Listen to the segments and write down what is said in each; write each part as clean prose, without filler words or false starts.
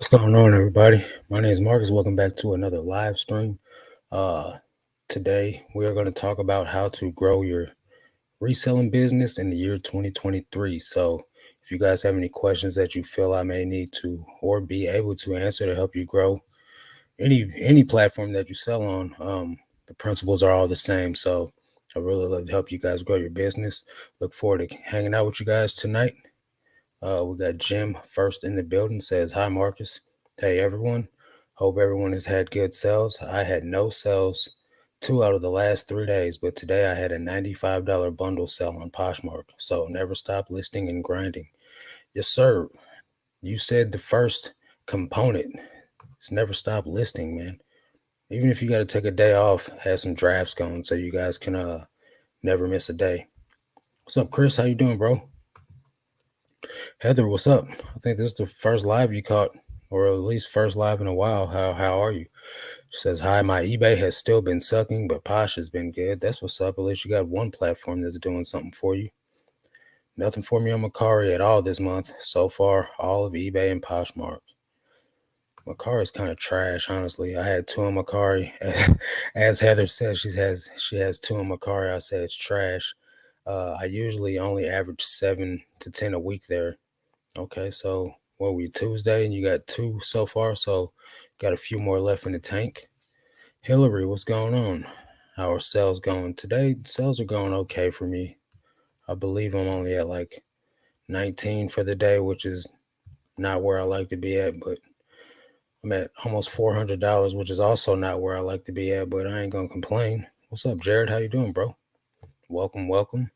going on, everybody? My name is Marcus. Welcome back to another live stream. Uh, Today, we are going to talk about how to grow your reselling business in the year 2023. So, if you guys have any questions that you feel I may need to or be able to answer to help you grow any platform that you sell on, the principles are all the same. So, I really love to help you guys grow your business. Look forward to hanging out with you guys tonight. We got Jim first in the building, says, "Hi, Marcus. Hey, everyone. Hope everyone has had good sales. I had no sales 2 out of the last 3 days, but today I had a $95 bundle sell on Poshmark. So never stop listing and grinding." Yes, sir. You said the first component is never stop listing, man. Even if you got to take a day off, have some drafts going so you guys can never miss a day. What's up, Chris? How you doing, bro? Heather, what's up? I think this is the first live you caught, or at least first live in a while. How are you? She says, "Hi, my eBay has still been sucking, but Posh has been good. That's what's up. At least you got one platform that's doing something for you. Nothing for me on Macari at all this month. So far, all of eBay and Poshmark. Macari is kind of trash, honestly. I had two on Macari. As Heather says, she has two on Macari. I say it's trash. I usually only average 7 to 10 a week there. Okay, so what we Tuesday and you got two so far, so got a few more left in the tank. Hillary, what's going on? How are sales going today? Sales are going okay for me. I believe I'm only at like 19 for the day, which is not where I like to be at, but I'm at almost $400, which is also not where I like to be at, but I ain't gonna complain. What's up, Jared? How you doing, bro? Welcome.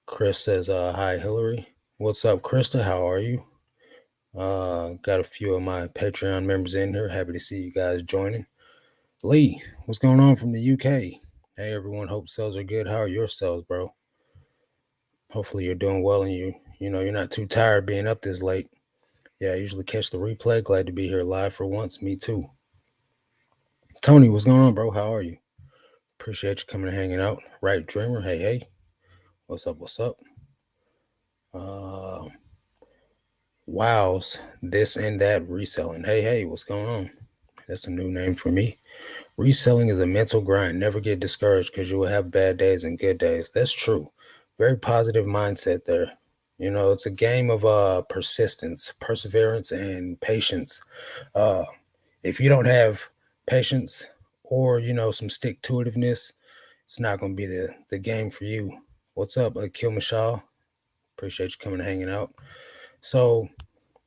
Chris says, "Hi, Hillary." What's up, Krista? How are you? Got a few of my Patreon members in here. Happy to see you guys joining. Lee, what's going on from the UK? Hey, everyone. Hope sales are good. How are your sales, bro? Hopefully you're doing well and you're not too tired being up this late. Yeah, I usually catch the replay. Glad to be here live for once. Me too. Tony, what's going on, bro? How are you? Appreciate you coming and hanging out. Right, Dreamer. Hey. What's up? Wows, this and that reselling. Hey, what's going on? That's a new name for me. Reselling is a mental grind. Never get discouraged because you will have bad days and good days. That's true. Very positive mindset there. It's a game of persistence, perseverance, and patience. Uh, if you don't have patience or some stick to itiveness, it's not going to be the game for you. What's up, Akil Mashal? Appreciate you coming and hanging out. So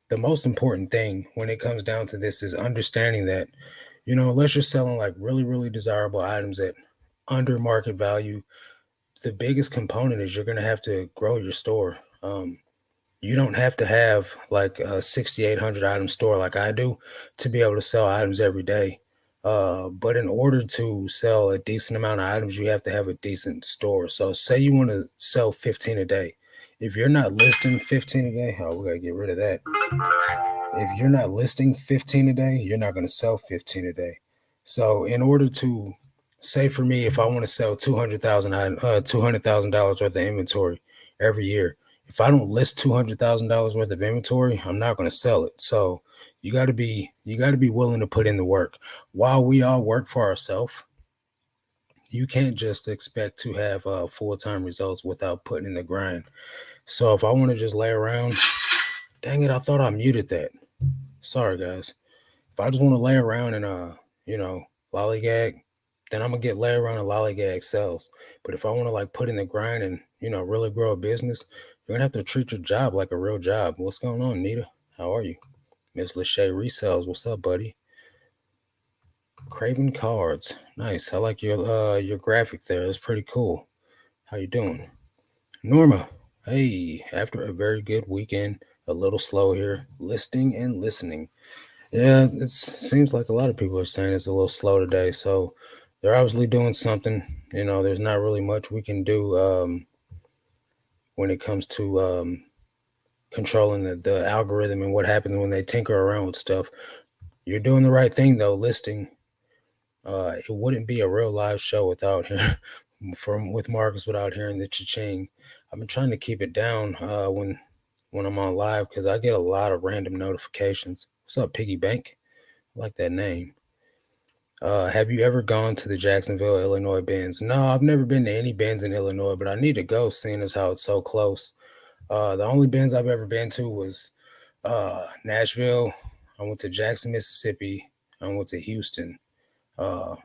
the most important thing when it comes down to this is understanding that unless you're selling like really, really desirable items at under market value, the biggest component is you're going to have to grow your store. You don't have to have like a 6,800 item store like I do to be able to sell items every day. But in order to sell a decent amount of items, you have to have a decent store. So, say you want to sell 15 a day. If you're not listing 15 a day, oh, we got to get rid of that. If you're not listing 15 a day, you're not going to sell 15 a day. So in order to say for me, if I want to sell $200,000 worth of inventory every year, if I don't list $200,000 worth of inventory, I'm not going to sell it. So you got to be willing to put in the work. While we all work for ourselves, you can't just expect to have full-time results without putting in the grind. So if I want to just lay around, dang it, I thought I muted that. Sorry, guys. If I just want to lay around and lollygag, then I'm gonna get lay around and lollygag sales. But if I want to like put in the grind and really grow a business, you're gonna have to treat your job like a real job. What's going on, Nita? How are you? Miss Lachey Resells, what's up, buddy? Craven Cards, nice. I like your graphic there. It's pretty cool. How you doing? Norma, hey. After a very good weekend, a little slow here, listing and listening. Yeah, it seems like a lot of people are saying it's a little slow today. So they're obviously doing something. There's not really much we can do when it comes to controlling the algorithm and what happens when they tinker around with stuff. You're doing the right thing, though, listing. It wouldn't be a real live show without hearing with Marcus without hearing the cha-ching. I've been trying to keep it down when I'm on live because I get a lot of random notifications. What's up, Piggy Bank? I like that name. Have you ever gone to the Jacksonville, Illinois bins? No, I've never been to any bins in Illinois, but I need to go, seeing as how it's so close. The only bins I've ever been to was Nashville. I went to Jackson, Mississippi. I went to Houston. Uh,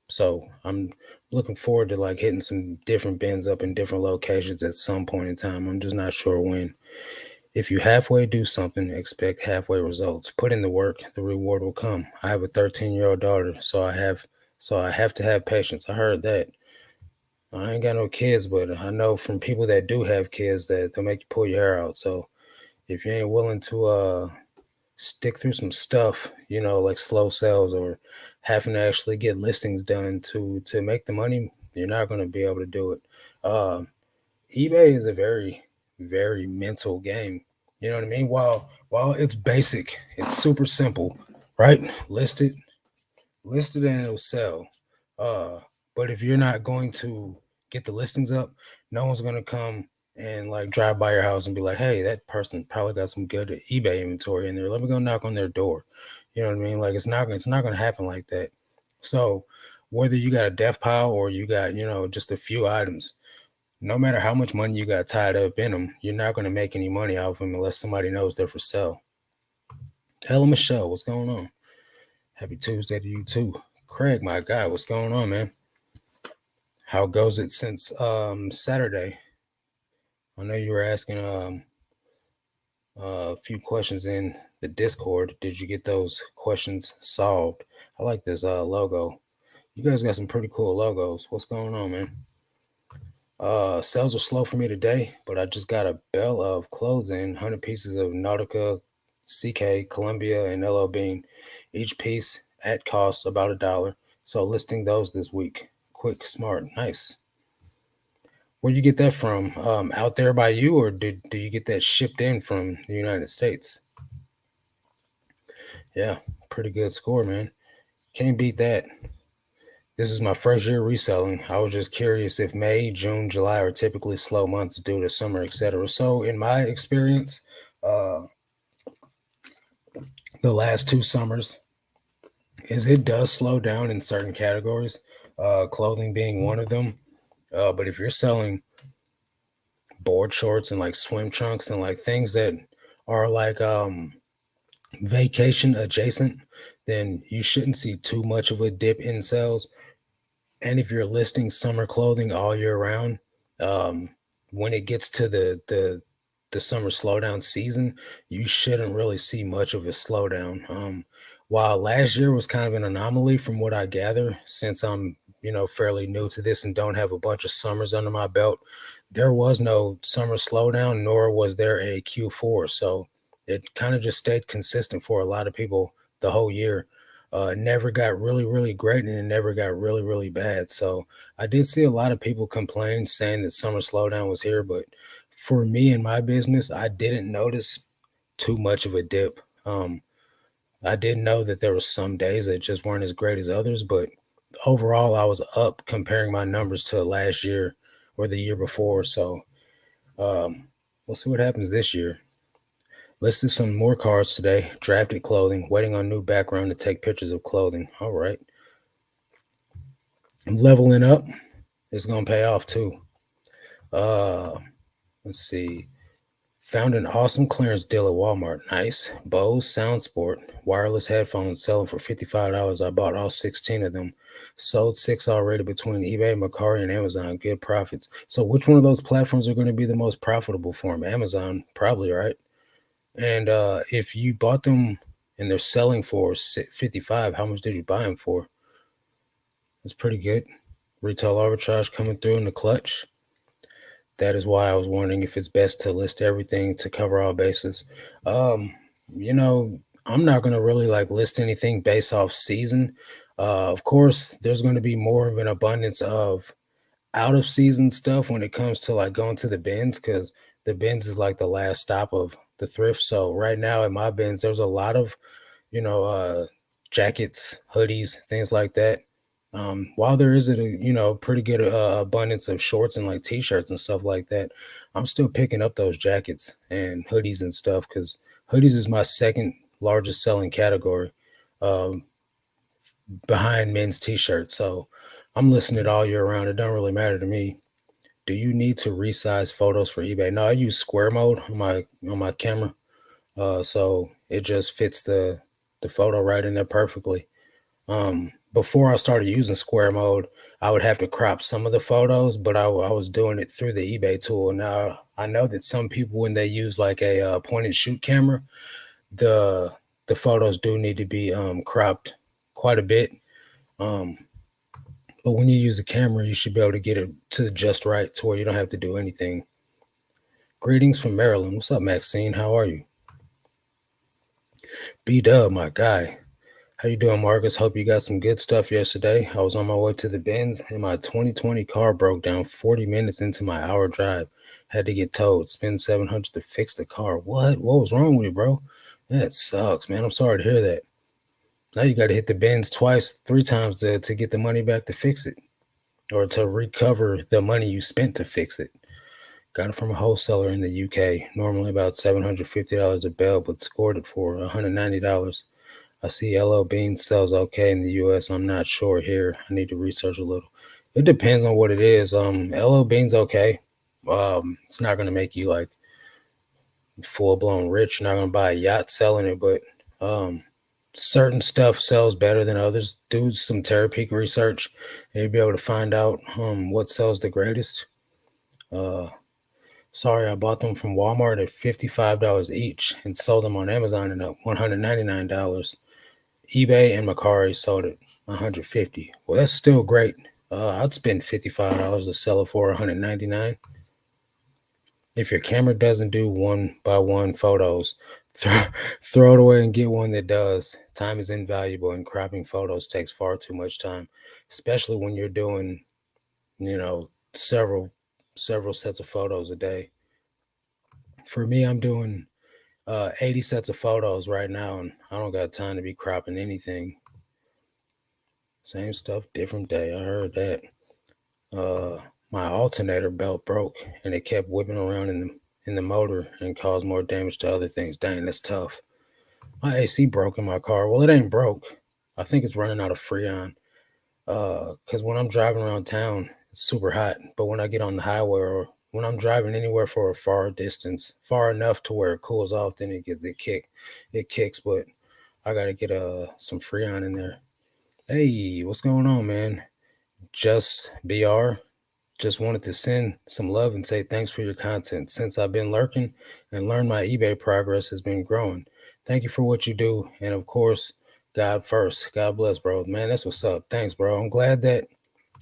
so I'm looking forward to like hitting some different bins up in different locations at some point in time. I'm just not sure when. If you halfway do something, expect halfway results. Put in the work, the reward will come. I have a 13-year-old daughter, so I have to have patience. I heard that. I ain't got no kids, but I know from people that do have kids that they'll make you pull your hair out. So if you ain't willing to stick through some stuff, like slow sales or having to actually get listings done to make the money, you're not gonna be able to do it. Um, eBay is a very, very mental game. You know what I mean? While it's basic, it's super simple, right? Listed and it'll sell. Uh, but if you're not going to get the listings up, no one's gonna come and like drive by your house and be like, "Hey, that person probably got some good eBay inventory in there. Let me go knock on their door." You know what I mean? Like it's not gonna happen like that. So whether you got a death pile or you got just a few items, no matter how much money you got tied up in them, you're not gonna make any money off them unless somebody knows they're for sale. Ella Michelle, what's going on? Happy Tuesday to you too. Craig, my guy, what's going on, man? How goes it since Saturday? I know you were asking a few questions in the Discord. Did you get those questions solved? I like this logo. You guys got some pretty cool logos. What's going on, man? Sales are slow for me today, but I just got a bale of clothes in 100 pieces of Nautica, CK, Columbia, and LL Bean. Each piece at cost about $1. So listing those this week. Quick, smart, nice. Where you get that from? Out there by you, or do you get that shipped in from the United States? Yeah, pretty good score, man. Can't beat that. This is my first year reselling. I was just curious if May, June, July are typically slow months due to summer, etc. So, in my experience, uh, the last 2 summers is it does slow down in certain categories, clothing being one of them. But if you're selling board shorts and like swim trunks and like things that are like vacation adjacent, then you shouldn't see too much of a dip in sales. And if you're listing summer clothing all year round, um, when it gets to the summer slowdown season, you shouldn't really see much of a slowdown. While last year was kind of an anomaly from what I gather, since I'm fairly new to this and don't have a bunch of summers under my belt, there was no summer slowdown, nor was there a Q4. So it kind of just stayed consistent for a lot of people the whole year. It never got really, really great, and it never got really, really bad. So I did see a lot of people complain saying that summer slowdown was here, but for me and my business, I didn't notice too much of a dip. I did know that there was some days that just weren't as great as others, but overall, I was up comparing my numbers to last year or the year before. So um, we'll see what happens this year. Listed some more cards today. Drafted clothing, waiting on new background to take pictures of clothing. All right. Leveling up is going to pay off too. Uh, let's see. Found an awesome clearance deal at Walmart. Nice. Bose Sound Sport wireless headphones selling for $55. I bought all 16 of them. Sold 6 already between eBay, Mercari, and Amazon. Good profits. So which one of those platforms are going to be the most profitable for them? Amazon, probably, right? And if you bought them and they're selling for 55, how much did you buy them for? That's pretty good. Retail arbitrage coming through in the clutch. That is why I was wondering if it's best to list everything to cover all bases. Um, I'm not going to really like list anything based off season. Of course, there's going to be more of an abundance of out of season stuff when it comes to like going to the bins, because the bins is like the last stop of the thrift. So right now in my bins, there's a lot of you know, uh, jackets, hoodies, things like that. While there is pretty good abundance of shorts and like t-shirts and stuff like that, I'm still picking up those jackets and hoodies and stuff because Hoodies is my second largest selling category, um, behind men's t-shirts. So I'm listing it all year round. It don't really matter to me. Do you need to resize photos for eBay? No, I use square mode on my camera. So it just fits the photo right in there perfectly. Before I started using square mode, I would have to crop some of the photos, but I was doing it through the eBay tool. Now I know that some people, when they use like a point and shoot camera, the the photos do need to be cropped quite a bit. Um, but when you use a camera, you should be able to get it to just right to where you don't have to do anything. Greetings from Maryland. What's up, Maxine? How are you? B Dub, my guy. How you doing, Marcus? Hope you got some good stuff yesterday. I was on my way to the bins and my 2020 car broke down 40 minutes into my hour drive. Had to get towed. Spend 700 to fix the car. What was wrong with you, bro? That sucks, man. I'm sorry to hear that. Now you got to hit the bins twice, three times to get the money back to fix it or to recover the money you spent to fix it. Got it from a wholesaler in the UK. Normally about $750 a bale, but scored it for $190. I see LL Bean sells okay in the US. I'm not sure here. I need to research a little. It depends on what it is. LL Bean's okay. It's not gonna make you like full blown rich. You're not gonna buy a yacht selling it, but certain stuff sells better than others. Do some Terapeak research and you'll be able to find out what sells the greatest. Uh Sorry, I bought them from Walmart at $55 each and sold them on Amazon at $199. eBay and Macari sold it 150. Well, that's still great. I'd spend $55 to sell it for 199. If your camera doesn't do one by one photos, throw, throw it away and get one that does. Time is invaluable, and cropping photos takes far too much time, especially when you're doing, several sets of photos a day. For me, I'm doing 80 sets of photos right now, and I don't got time to be cropping anything. Same stuff, different day. I heard that. My alternator belt broke, and it kept whipping around in the motor and caused more damage to other things. Dang, that's tough. My AC broke in my car. Well, it ain't broke. I think it's running out of Freon. Because when I'm driving around town, it's super hot. But when I get on the highway or when I'm driving anywhere for a far distance, far enough to where it cools off, then it kicks. But I gotta get some Freon in there. Hey, what's going on, man? Just BR. Just wanted to send some love and say thanks for your content. Since I've been lurking and learned my eBay progress has been growing. Thank you for what you do. And of course, God first. God bless, bro. Man, that's what's up. Thanks, bro. I'm glad that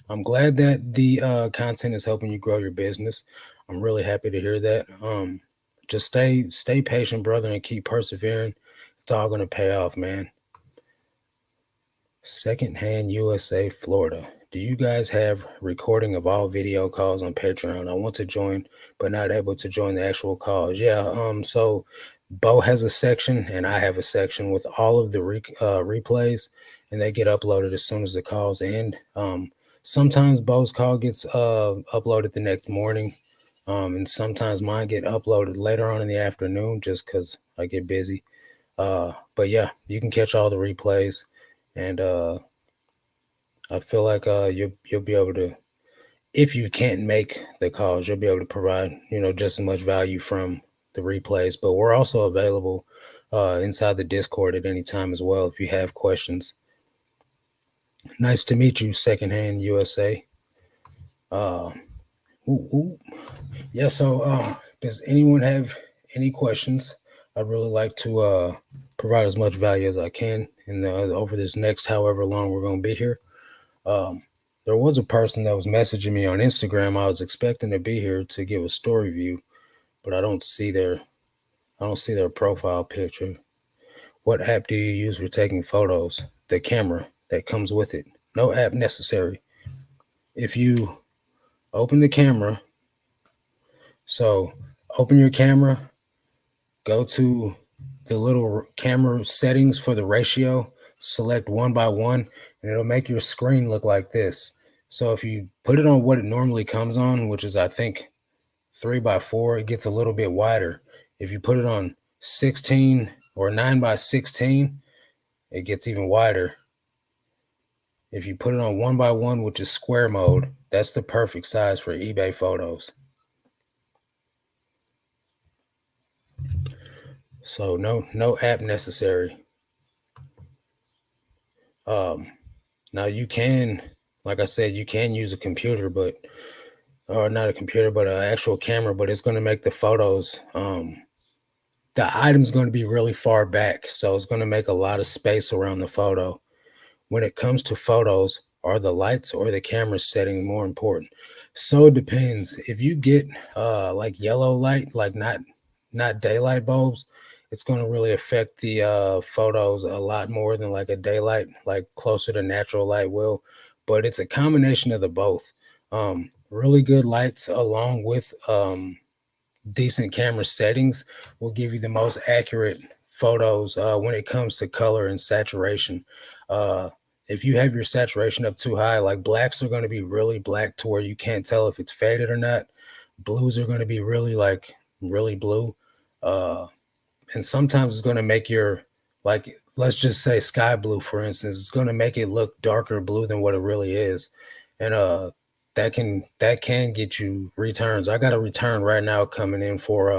the content is helping you grow your business. I'm really happy to hear that. Just stay patient, brother, and keep persevering. It's all gonna pay off, man. Secondhand USA, Florida. Do you guys have recording of all video calls on Patreon? I want to join, but not able to join the actual calls. Yeah, so Bo has a section and I have a section with all of the replays, and they get uploaded as soon as the calls end. Sometimes Bo's call gets uploaded the next morning, and sometimes mine get uploaded later on in the afternoon just because I get busy. But yeah, you can catch all the replays, and I feel like you'll be able to, if you can't make the calls, you'll be able to provide just as much value from the replays. But we're also available inside the Discord at any time as well if you have questions. Nice to meet you, Secondhand USA. Uh, ooh, ooh. Yeah. So, does anyone have any questions? I'd really like to provide as much value as I can in over this next however long we're going to be here. Um, there was a person that was messaging me on Instagram. I was expecting to be here to give a story view, but I don't see their profile picture. What app do you use for taking photos? The camera that comes with it. No app necessary. If you open the camera, so open your camera, go to the little camera settings for the ratio, select one by one, and it'll make your screen look like this. So if you put it on what it normally comes on, which is I think 3 by 4, it gets a little bit wider. If you put it on 16 or 9 by 16, it gets even wider. If you put it on 1 by 1, which is square mode, that's the perfect size for eBay photos. So no app necessary. Now you can, like I said, you can use a computer, but or not a computer, but an actual camera, but it's going to make the photos the item's going to be really far back, so it's going to make a lot of space around the photo. When it comes to photos, are the lights or the camera setting more important? So it depends. If you get like yellow light, like not daylight bulbs, it's going to really affect the photos a lot more than like a daylight, like closer to natural light will. But it's a combination of the both. Really good lights along with decent camera settings will give you the most accurate photos when it comes to color and saturation. Uh, if you have your saturation up too high, like blacks are going to be really black to where you can't tell if it's faded or not. Blues are going to be really like really blue. Uh, and sometimes it's going to make your, like, let's just say sky blue, for instance, it's going to make it look darker blue than what it really is. And that can get you returns. I got a return right now coming in for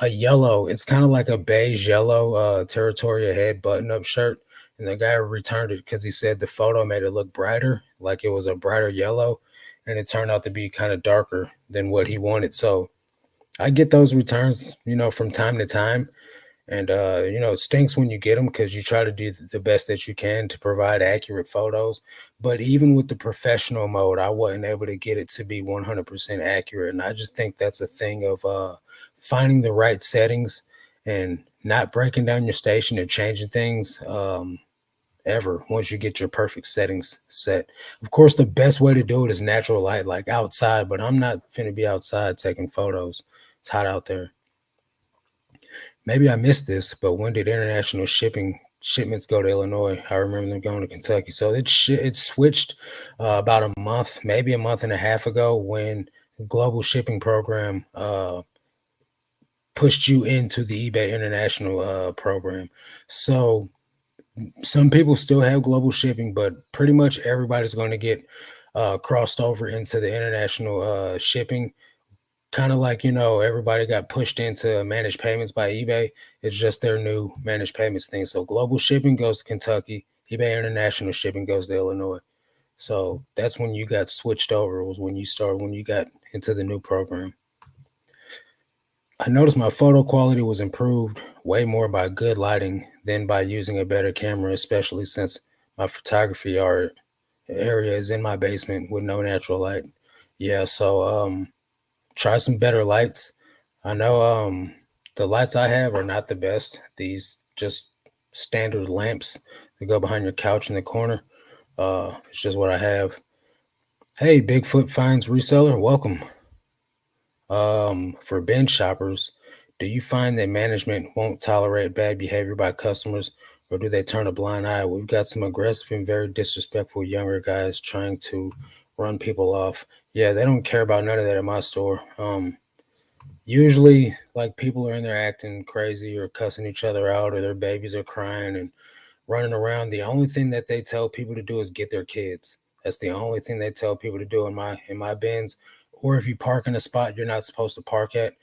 a yellow. It's kind of like a beige yellow territorial head button up shirt. And the guy returned it because he said the photo made it look brighter, like it was a brighter yellow, and it turned out to be kind of darker than what he wanted. So I get those returns, from time to time. And it stinks when you get them because you try to do the best that you can to provide accurate photos. But even with the professional mode, I wasn't able to get it to be 100% accurate. And I just think that's a thing of finding the right settings and not breaking down your station or changing things ever once you get your perfect settings set. Of course, the best way to do it is natural light, like outside, but I'm not finna be outside taking photos. It's hot out there. Maybe I missed this, but when did international shipping shipments go to Illinois? I remember them going to Kentucky. So it switched about a month, maybe a month and a half ago, when the global shipping program pushed you into the eBay international program. So some people still have global shipping, but pretty much everybody's going to get crossed over into the international shipping, kind of like, everybody got pushed into managed payments by eBay. It's just their new managed payments thing. So global shipping goes to Kentucky, eBay international shipping goes to Illinois. So that's when you got switched over, was when you got into the new program. I noticed my photo quality was improved way more by good lighting than by using a better camera, especially since my photography art area is in my basement with no natural light. Yeah, so try some better lights. I know the lights I have are not the best. These just standard lamps that go behind your couch in the corner. It's just what I have. Hey, Bigfoot Finds Reseller, welcome. For bench shoppers, do you find that management won't tolerate bad behavior by customers, or do they turn a blind eye? We've got some aggressive and very disrespectful younger guys trying to run people off. Yeah, they don't care about none of that at my store. Usually, like, people are in there acting crazy or cussing each other out, or their babies are crying and running around. The only thing that they tell people to do is get their kids. That's the only thing they tell people to do in my bins. Or if you park in a spot you're not supposed to park at,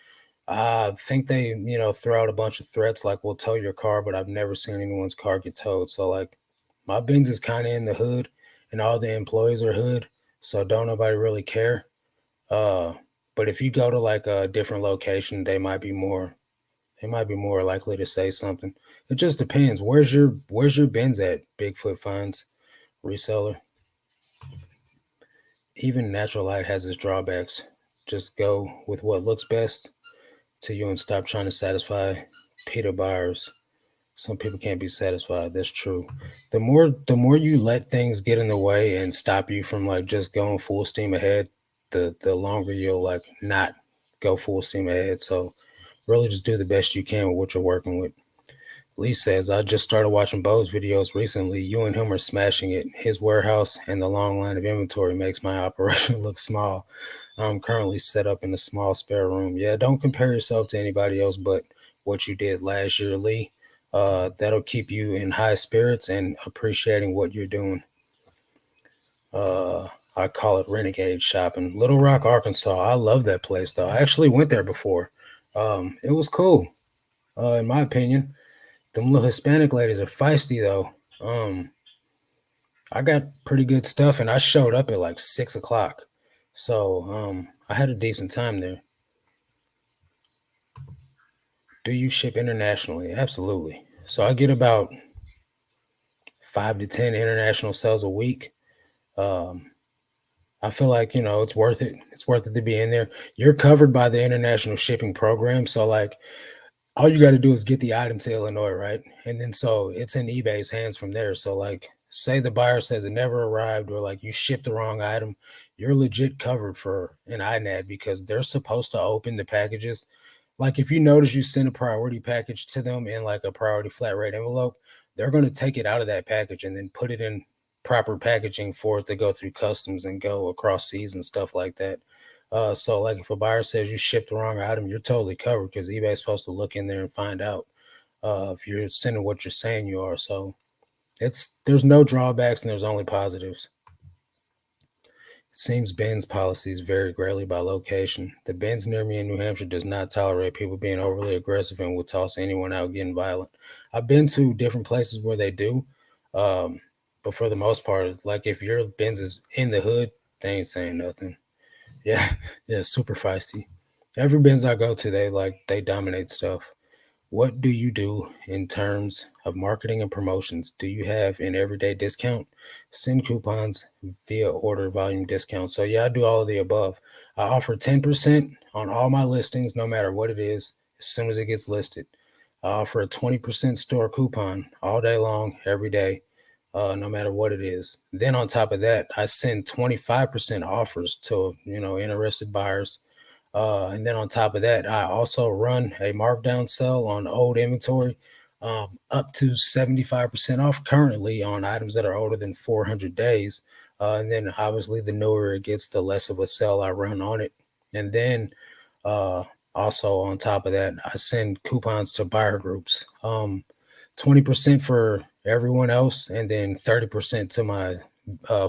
I think they, throw out a bunch of threats like, we'll tow your car, but I've never seen anyone's car get towed. So, like, my bins is kind of in the hood, and all the employees are hood, so don't nobody really care. Uh, but if you go to like a different location, they might be more likely to say something. It just depends. Where's your bins at, Bigfoot Finds Reseller? Even natural light has its drawbacks. Just go with what looks best to you and stop trying to satisfy Peter buyers. Some people can't be satisfied. That's true. The more you let things get in the way and stop you from like just going full steam ahead, the longer you'll like not go full steam ahead. So really just do the best you can with what you're working with. Lee says, I just started watching Bo's videos recently. You and him are smashing it. His warehouse and the long line of inventory makes my operation look small. I'm currently set up in a small spare room. Yeah, don't compare yourself to anybody else, but what you did last year, Lee. That'll keep you in high spirits and appreciating what you're doing. Uh, I call it renegade shopping. Little Rock, Arkansas. I love that place though. I actually went there before. It was cool, in my opinion. Them little Hispanic ladies are feisty though. I got pretty good stuff, and I showed up at like 6 o'clock, so I had a decent time there. Do you ship internationally? Absolutely. So I get about 5 to 10 international sales a week. Um, I feel like it's worth it. It's worth it to be in there. You're covered by the international shipping program, so like all you got to do is get the item to Illinois, right? And then so it's in eBay's hands from there. So like say the buyer says it never arrived or like you shipped the wrong item, you're legit covered for an INAD because they're supposed to open the packages. Like if you notice you send a priority package to them in like a priority flat rate envelope, they're going to take it out of that package and then put it in proper packaging for it to go through customs and go across seas and stuff like that. So like if a buyer says you shipped the wrong item, you're totally covered because eBay is supposed to look in there and find out if you're sending what you're saying you are. So there's no drawbacks and there's only positives. It seems Ben's policies vary greatly by location. The Ben's near me in New Hampshire does not tolerate people being overly aggressive and will toss anyone out getting violent. I've been to different places where they do, um, but for the most part, like if your Ben's is in the hood, they ain't saying nothing. Yeah, yeah, super feisty. Every Benz I go to, they dominate stuff. What do you do in terms of marketing and promotions? Do you have an everyday discount? Send coupons via order volume discount. So yeah, I do all of the above. I offer 10% on all my listings, no matter what it is, as soon as it gets listed. I offer a 20% store coupon all day long, every day, no matter what it is. Then on top of that, I send 25% offers to interested buyers, and then on top of that, I also run a markdown sale on old inventory, up to 75% off currently on items that are older than 400 days. And then obviously, the newer it gets, the less of a sale I run on it. And then uh, also on top of that, I send coupons to buyer groups, 20% for everyone else, and then 30% to my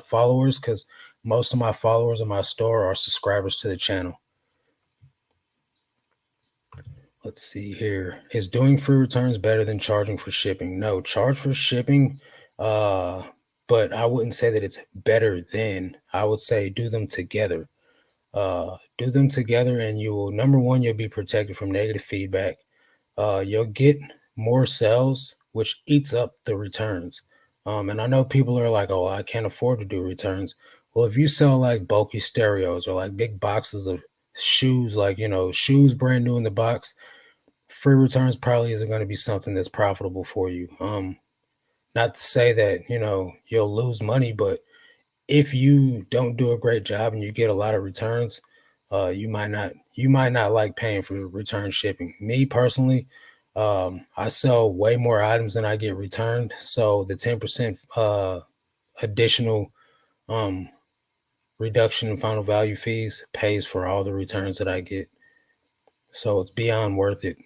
followers because most of my followers in my store are subscribers to the channel. Let's see here. Is doing free returns better than charging for shipping? No, charge for shipping. Uh, but I wouldn't say that it's better than. I would say do them together. Do them together, and you will number one, you'll be protected from negative feedback. You'll get more sales, which eats up the returns. And I know people are like, "Oh, I can't afford to do returns." Well, if you sell like bulky stereos or like big boxes of shoes, like shoes brand new in the box, free returns probably isn't going to be something that's profitable for you. Not to say that you'll lose money, but if you don't do a great job and you get a lot of returns, you might not like paying for return shipping. Me personally, I sell way more items than I get returned, so the 10% additional um, reduction in final value fees pays for all the returns that I get. So it's beyond worth it.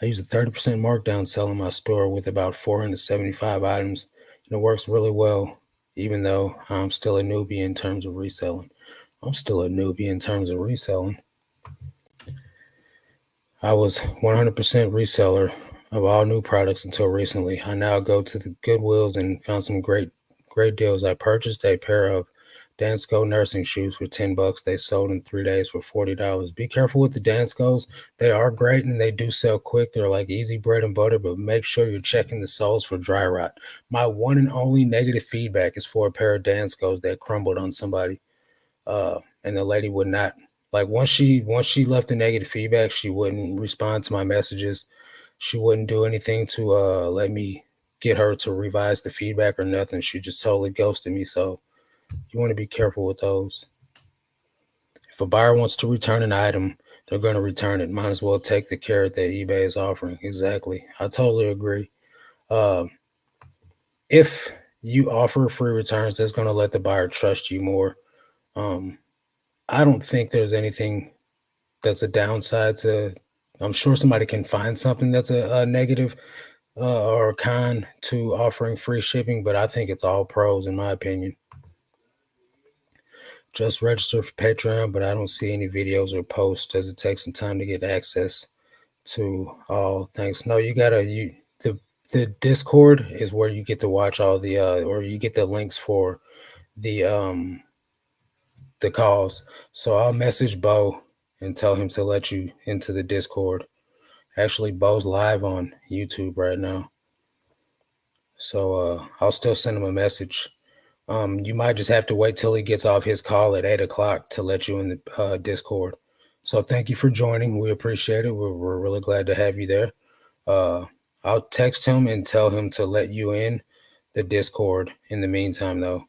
I use a 30% markdown sale in my store with about 475 items, and it works really well, even though I'm still a newbie in terms of reselling. I'm still a newbie in terms of reselling. I was 100% reseller of all new products until recently. I now go to the Goodwills and found some great deals. I purchased a pair of Dansko nursing shoes for $10. They sold in 3 days for $40. Be careful with the Danskos. They are great and they do sell quick. They're like easy bread and butter, but make sure you're checking the soles for dry rot. My one and only negative feedback is for a pair of Danskos that crumbled on somebody. And the lady would not, like, once she left the negative feedback, she wouldn't respond to my messages. She wouldn't do anything to let me get her to revise the feedback or nothing. She just totally ghosted me. So you want to be careful with those. If a buyer wants to return an item, they're going to return it. Might as well take the carrot that eBay is offering. Exactly. I totally agree. Um, if you offer free returns, that's going to let the buyer trust you more. Um, I don't think there's anything that's a downside to I'm sure somebody can find something that's a negative or a con to offering free shipping, but I think it's all pros in my opinion. Just register for Patreon, but I don't see any videos or posts as it takes some time to get access to all things. No, you gotta you the Discord is where you get to watch all the or you get the links for the the calls. So I'll message Bo and tell him to let you into the Discord. Actually, Bo's live on YouTube right now. So I'll still send him a message. You might just have to wait till he gets off his call at 8 o'clock to let you in the Discord. So thank you for joining. We appreciate it. We're really glad to have you there. Uh, I'll text him and tell him to let you in the Discord in the meantime, though.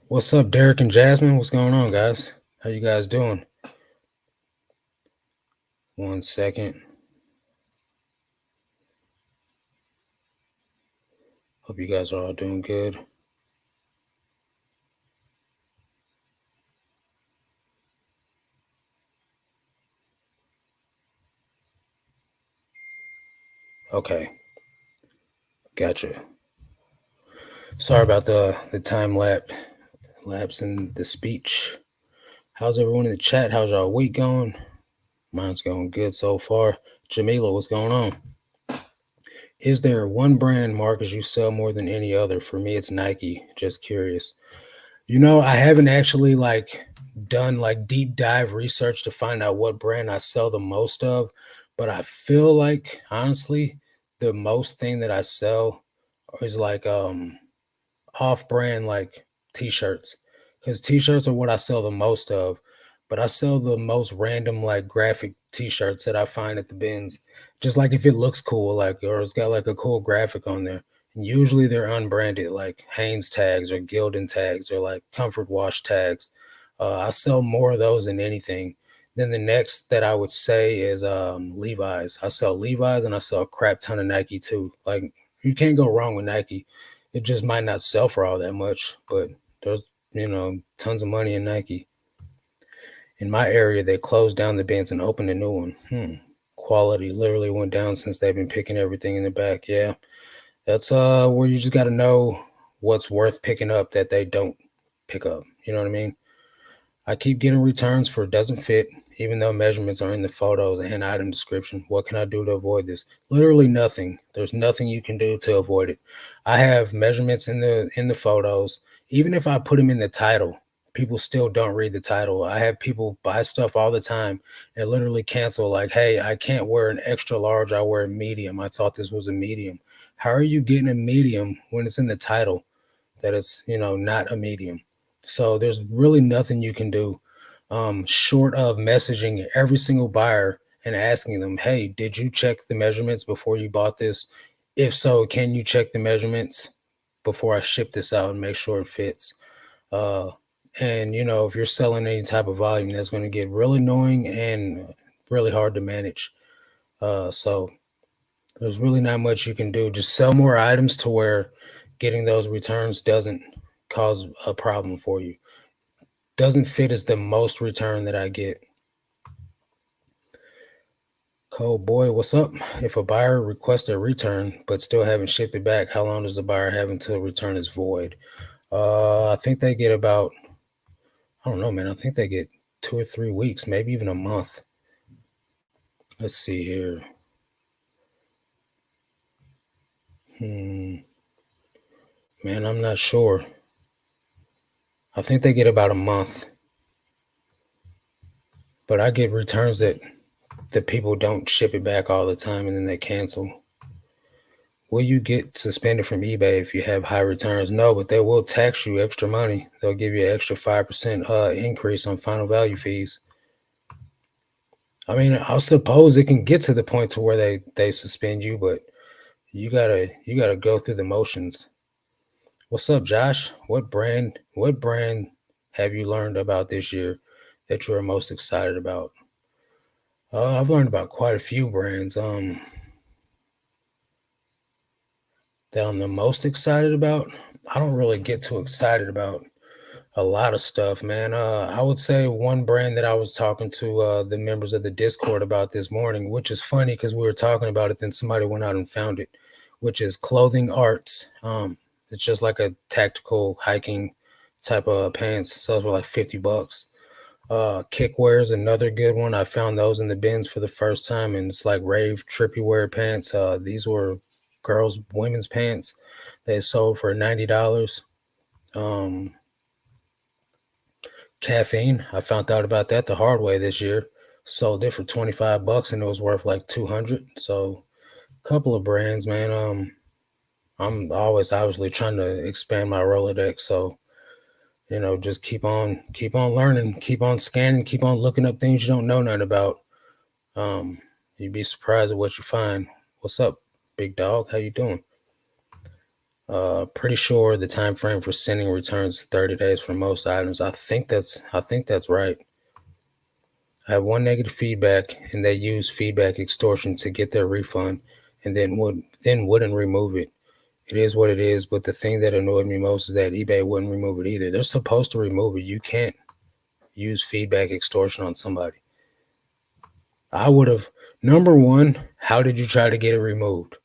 What's up, Derek and Jasmine? What's going on, guys? How you guys doing? 1 second. Hope you guys are all doing good. Okay, gotcha. Sorry about the time lapse in the speech. How's everyone in the chat? How's y'all week going? Mine's going good so far. Jamila, what's going on? Is there one brand, Marcus, you sell more than any other? For me, it's Nike. Just curious. I haven't actually done like deep dive research to find out what brand I sell the most of, but I feel like honestly, the most thing that I sell is off-brand like t-shirts, because t-shirts are what I sell the most of, but I sell the most random like graphic t-shirts that I find at the bins, just like if it looks cool, like, or it's got like a cool graphic on there. And usually they're unbranded, like Hanes tags or Gildan tags or like Comfort Wash tags. I sell more of those than anything. Then the next that I would say is Levi's. I sell Levi's and I sell a crap ton of Nike too. Like, you can't go wrong with Nike. It just might not sell for all that much, but there's tons of money in Nike. In my area, they closed down the bins and opened a new one. Quality literally went down since they've been picking everything in the back. Yeah, that's where you just got to know what's worth picking up that they don't pick up. You know what I mean? I keep getting returns for doesn't fit, even though measurements are in the photos and item description. What can I do to avoid this? Literally nothing. There's nothing you can do to avoid it. I have measurements in the photos. Even if I put them in the title, people still don't read the title. I have people buy stuff all the time and literally cancel like, "Hey, I can't wear an extra large. I wear a medium. I thought this was a medium." How are you getting a medium when it's in the title that it's, not a medium? So there's really nothing you can do short of messaging every single buyer and asking them, "Hey, did you check the measurements before you bought this? If so, can you check the measurements before I ship this out and make sure it fits?" Uh, and if you're selling any type of volume, that's going to get really annoying and really hard to manage. So there's really not much you can do. Just sell more items to where getting those returns doesn't cause a problem for you. Doesn't fit is the most return that I get. Cole Boy, what's up? If a buyer requests a return but still haven't shipped it back, how long does the buyer have until return is void? I think they get about, I don't know, man. I think they get 2 or 3 weeks, maybe even a month. Let's see here. Man, I'm not sure. I think they get about a month, but I get returns that the people don't ship it back all the time and then they cancel. Will you get suspended from eBay if you have high returns? No, but they will tax you extra money. They'll give you an extra 5% increase on final value fees. I mean, I suppose it can get to the point to where they suspend you, but you gotta go through the motions. What's up, Josh? What brand have you learned about this year that you are most excited about? I've learned about quite a few brands. That I'm the most excited about. I don't really get too excited about A lot of stuff, man. I would say one brand that I was talking to the members of the Discord about this morning, which is funny because we were talking about it, then somebody went out and found it, which is Clothing Arts. It's just like a tactical hiking type of pants. Sells for like $50. Kickwear is another good one. I found those in the bins for the first time, and it's like rave trippy wear pants. These were girls' women's pants. They sold for $90. Um, Caffeine, I found out about that the hard way this year. Sold it for $25 and it was worth like 200. So a couple of brands, man. I'm always obviously trying to expand my Rolodex. So, just keep on learning, keep on scanning, keep on looking up things you don't know nothing about. Um, you'd be surprised at what you find. What's up, big dog? How you doing? Pretty sure the time frame for sending returns is 30 days for most items. I think that's right. I have one negative feedback, and they use feedback extortion to get their refund, and then wouldn't remove it. It is what it is. But the thing that annoyed me most is that eBay wouldn't remove it either. They're supposed to remove it. You can't use feedback extortion on somebody. I would have number one. How did you try to get it removed?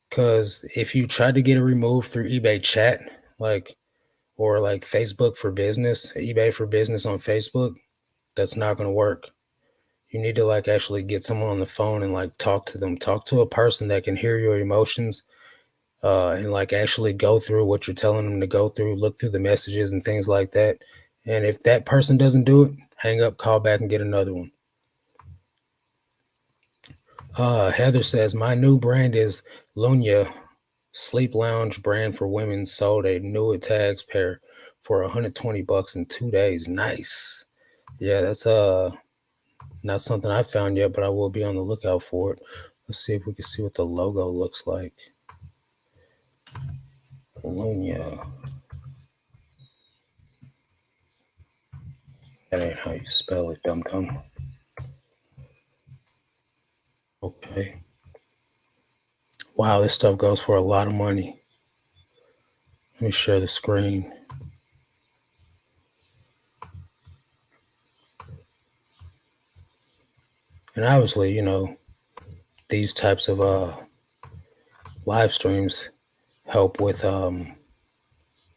Because if you tried to get it removed through eBay chat, like or like Facebook for business, eBay for business on Facebook, that's not going to work. You need to like actually get someone on the phone and like talk to them, talk to a person that can hear your emotions, and like actually go through what you're telling them to go through, look through the messages and things like that. And if that person doesn't do it, hang up, call back and get another one. Heather says my new brand is Lunya Sleep Lounge brand for women. Sold a new tags pair for $120 in 2 days. Nice. Yeah, that's not something I found yet, but I will be on the lookout for it. Let's see if we can see what the logo looks like. Lunya. That ain't how you spell it, dum dum. Okay. Wow, this stuff goes for a lot of money. Let me share the screen. And obviously, these types of live streams help with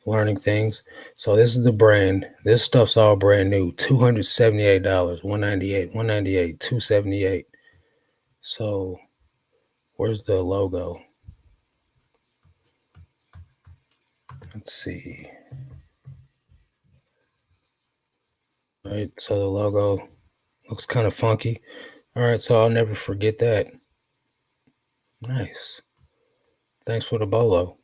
learning things. So this is the brand. This stuff's all brand new. $278, 198, 198, 278. So where's the logo? Let's see. All right, so the logo looks kind of funky. All right, so I'll never forget that. Nice. Thanks for the bolo.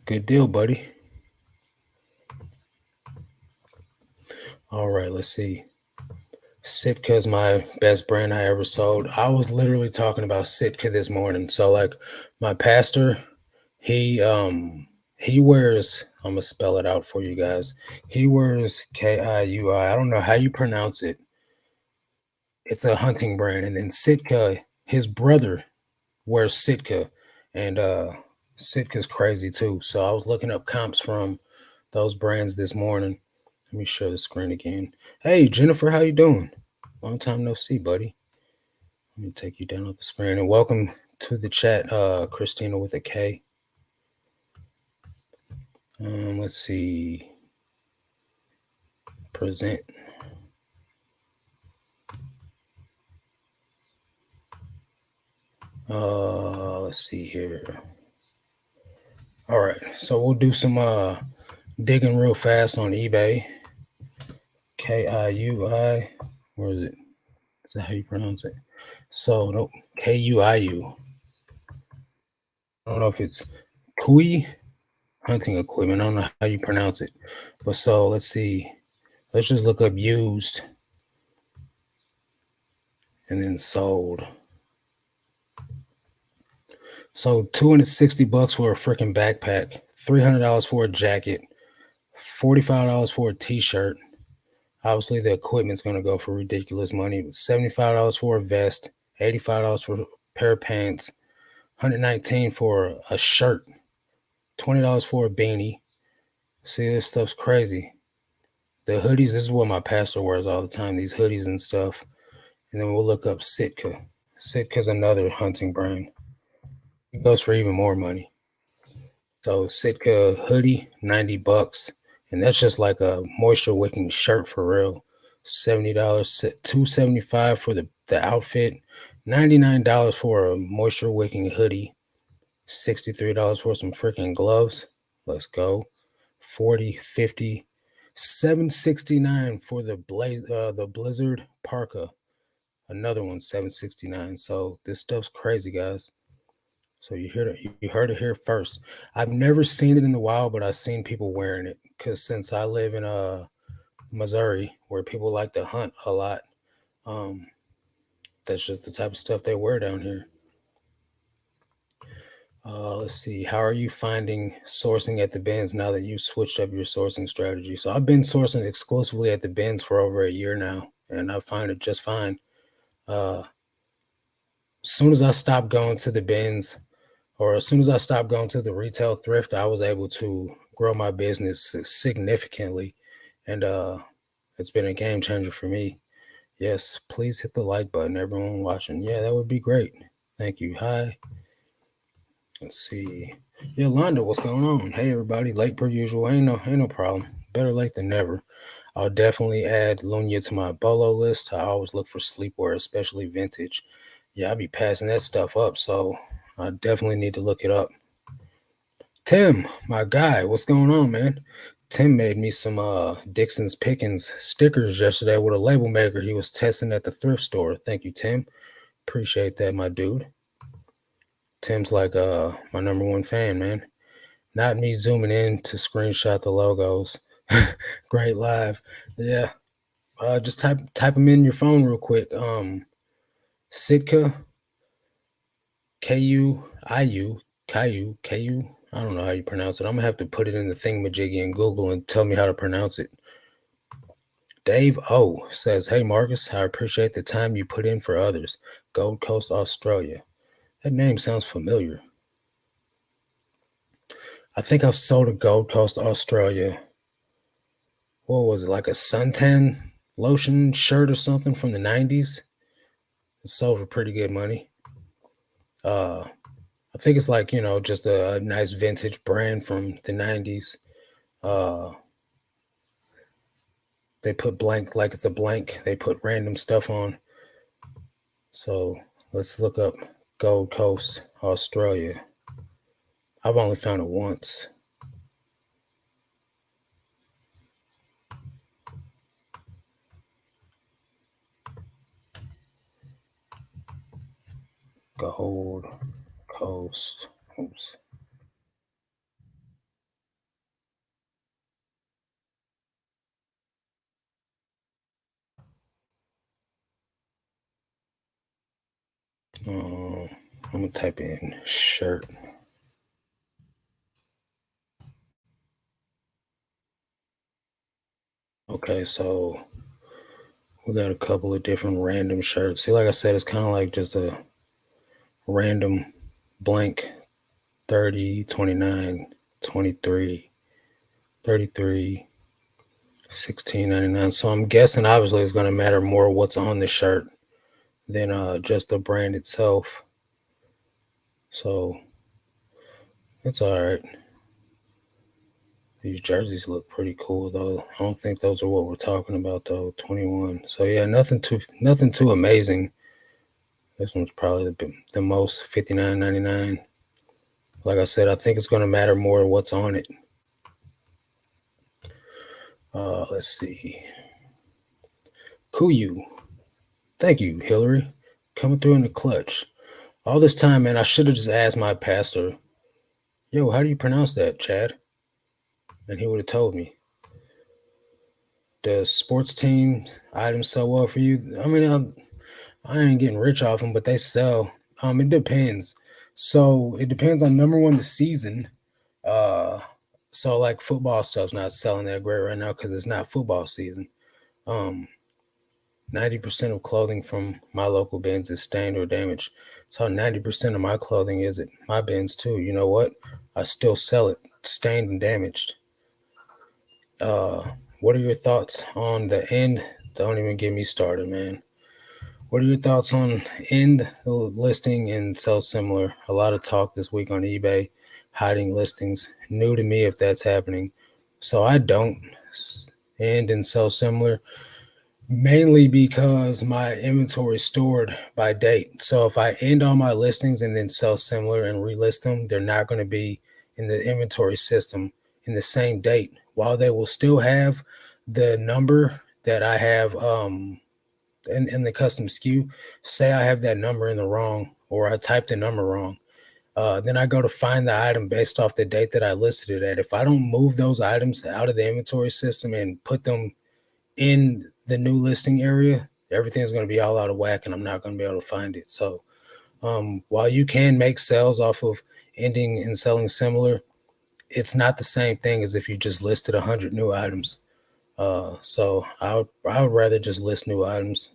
Good deal, buddy. All right, let's see. Sitka is my best brand I ever sold. I was literally talking about Sitka this morning. So like my pastor, he wears, I'm gonna spell it out for you guys. He wears Kiui. I don't know how you pronounce it. It's a hunting brand. And then Sitka, his brother wears Sitka. And Sitka's crazy too. So I was looking up comps from those brands this morning. Let me share the screen again. Hey Jennifer, how you doing? Long time no see, buddy. Let me take you down off the screen and welcome to the chat, Christina with a K. Let's see. Present. Let's see here. All right, so we'll do some digging real fast on eBay. Kiui. Where is it? Is that how you pronounce it? So no, Kuiu. I don't know if it's Kui hunting equipment. I don't know how you pronounce it. But so let's see. Let's just look up used and then sold. So $260 for a freaking backpack, $300 for a jacket, $45 for a t-shirt. Obviously, the equipment's gonna go for ridiculous money. $75 for a vest, $85 for a pair of pants, $119 for a shirt. $20 for a beanie. See, this stuff's crazy. The hoodies, this is what my pastor wears all the time, these hoodies and stuff. And then we'll look up Sitka. Sitka's another hunting brand. It goes for even more money. So Sitka hoodie, $90. And that's just like a moisture wicking shirt for real. $70, $275 for the outfit, $99 for a moisture wicking hoodie, $63 for some freaking gloves. Let's go. 40, 50, $769 for the Blizzard parka. Another one, $769. So this stuff's crazy, guys. So you heard it here first. I've never seen it in the wild, but I've seen people wearing it. Cause since I live in Missouri, where people like to hunt a lot, um, that's just the type of stuff they wear down here. Let's see. How are you finding sourcing at the bins now that you've switched up your sourcing strategy? So I've been sourcing exclusively at the bins for over a year now, and I find it just fine. As soon as I stopped going to the bins, or as soon as I stopped going to the retail thrift, I was able to grow my business significantly, and it's been a game changer for me. Yes, please hit the like button, everyone watching. Yeah, that would be great. Thank you. Hi. Let's see. Yolanda, what's going on? Hey everybody, late per usual. Ain't no problem. Better late than never. I'll definitely add Lunya to my bolo list. I always look for sleepwear, especially vintage. Yeah, I be passing that stuff up, so I definitely need to look it up. Tim, my guy, what's going on, man? Tim made me some Dixon's Pickens stickers yesterday with a label maker he was testing at the thrift store. Thank you, Tim. Appreciate that, my dude. Tim's like my number one fan, man. Not me zooming in to screenshot the logos. Great live. Yeah. Just type them in your phone real quick. Sitka, Kuiu, Ku. I don't know how you pronounce it. I'm gonna have to put it in the thingamajiggy in Google and tell me how to pronounce it. Dave O says, "Hey Marcus, I appreciate the time you put in for others. Gold Coast, Australia." That name sounds familiar. I think I've sold a Gold Coast, Australia. What was it, like a suntan lotion shirt or something from the 90s? It sold for pretty good money. I think it's like, just a nice vintage brand from the 90s. They put blank, like it's a blank. They put random stuff on. So let's look up Gold Coast, Australia. I've only found it once. Gold Coast. Oops. I'm gonna type in shirt. Okay, so we got a couple of different random shirts. See, like I said, it's kind of like just a random blank 30, 29, 23, 33, 16.99. So I'm guessing obviously it's going to matter more what's on the shirt than just the brand itself. So it's all right. These jerseys look pretty cool though. I don't think those are what we're talking about though. 21. So yeah, nothing too amazing. This one's probably the most, $59.99. Like I said, I think it's going to matter more what's on it. Let's see. Kuiu. Thank you, Hillary. Coming through in the clutch. All this time, man, I should have just asked my pastor, yo, how do you pronounce that, Chad? And he would have told me. Does sports team items sell well for you? I mean, I ain't getting rich off them, but they sell. It depends. So it depends on number one, the season. So like football stuff's not selling that great right now because it's not football season. 90% of clothing from my local bins is stained or damaged. So 90% of my clothing is at my bins too. You know what? I still sell it stained and damaged. What are your thoughts on the end? Don't even get me started, man. What are your thoughts on end listing and sell similar? A lot of talk this week on eBay, hiding listings. New to me if that's happening. So I don't end and sell similar, mainly because my inventory is stored by date. So if I end all my listings and then sell similar and relist them, they're not going to be in the inventory system in the same date. While they will still have the number that I have in the custom SKU, say I have that number in the wrong or I typed the number wrong. Then I go to find the item based off the date that I listed it at. If I don't move those items out of the inventory system and put them in the new listing area, everything's going to be all out of whack and I'm not going to be able to find it. So while you can make sales off of ending and selling similar, it's not the same thing as if you just listed 100 new items. So I would rather just list new items.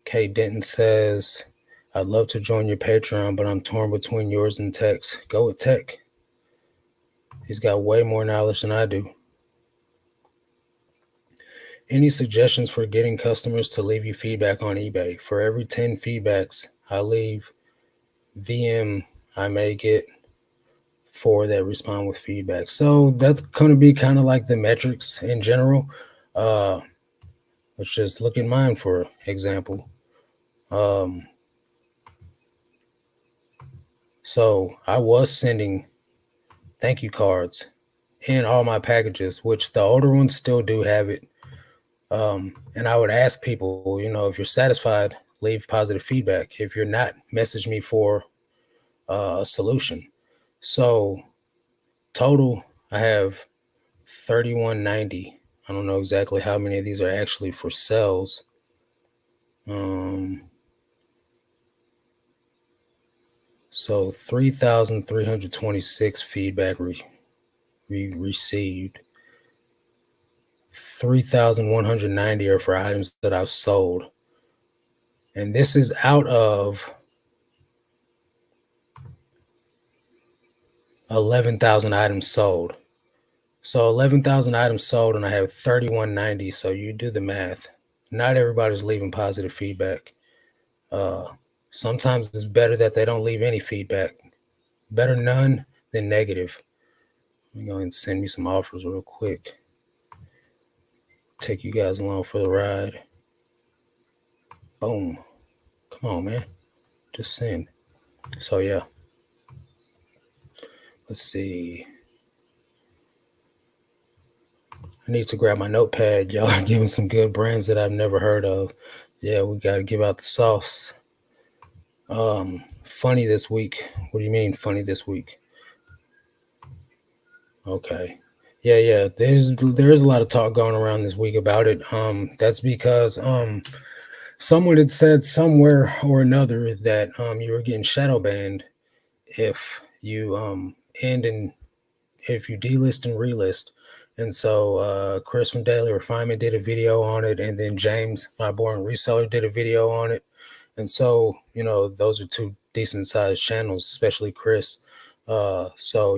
Kate Denton says, I'd love to join your Patreon, but I'm torn between yours and Tech's. Go with Tech. He's got way more knowledge than I do. Any suggestions for getting customers to leave you feedback on eBay? For every 10 feedbacks I leave VM, I may get 4 that respond with feedback. So that's going to be kind of like the metrics in general. Let's just look at mine for example. So I was sending thank you cards in all my packages, which the older ones still do have it. And I would ask people, if you're satisfied, leave positive feedback. If you're not, message me for a solution. So total, I have 3190. I don't know exactly how many of these are actually for sales. So 3,326 feedback received. 3,190 are for items that I've sold. And this is out of 11,000 items sold. So 11,000 items sold and I have 3,190. So you do the math. Not everybody's leaving positive feedback. Sometimes it's better that they don't leave any feedback. Better none than negative. Let me go and send me some offers real quick. Take you guys along for the ride. Boom. Come on, man. Just send. So yeah. Let's see. I need to grab my notepad. Y'all are giving some good brands that I've never heard of. Yeah, we got to give out the sauce. Funny this week. What do you mean funny this week? Okay. Yeah. There's a lot of talk going around this week about it. That's because someone had said somewhere or another that you were getting shadow banned if you end and if you delist and relist. And so Chris from Daily Refinement did a video on it, and then James, my boring reseller, did a video on it. And so, those are 2 decent sized channels, especially Chris. So,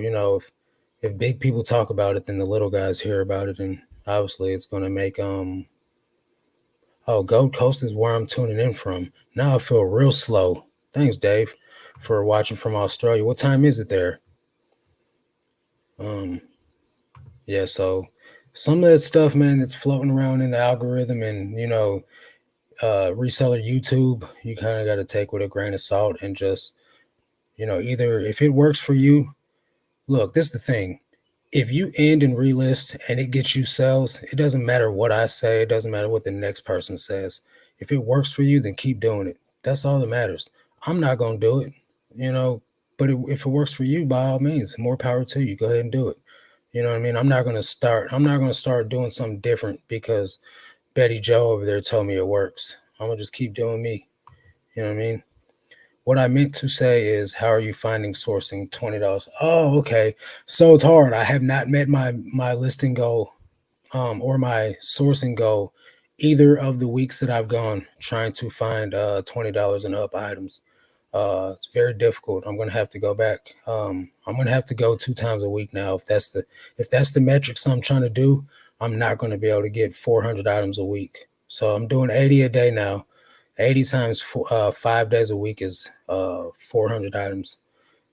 if big people talk about it, then the little guys hear about it, and obviously it's going to make Gold Coast is where I'm tuning in from. Now I feel real slow. Thanks, Dave, for watching from Australia. What time is it there? Yeah, so some of that stuff, man, that's floating around in the algorithm and reseller YouTube, you kind of got to take with a grain of salt and just, either if it works for you. Look, this is the thing. If you end and relist and it gets you sales, it doesn't matter what I say. It doesn't matter what the next person says. If it works for you, then keep doing it. That's all that matters. I'm not going to do it, but if it works for you, by all means, more power to you. Go ahead and do it. You know what I mean? I'm not going to start doing something different because Betty Joe over there told me it works. I'm going to just keep doing me. You know what I mean? What I meant to say is, how are you finding sourcing $20? Oh, okay. So it's hard. I have not met my listing goal or my sourcing goal either of the weeks that I've gone trying to find $20 and up items. It's very difficult. I'm gonna have to go back. I'm gonna have to go 2 times a week now. If that's the metrics I'm trying to do, I'm not gonna be able to get 400 items a week. So I'm doing 80 a day now. 80 times 5 days a week is 400 items.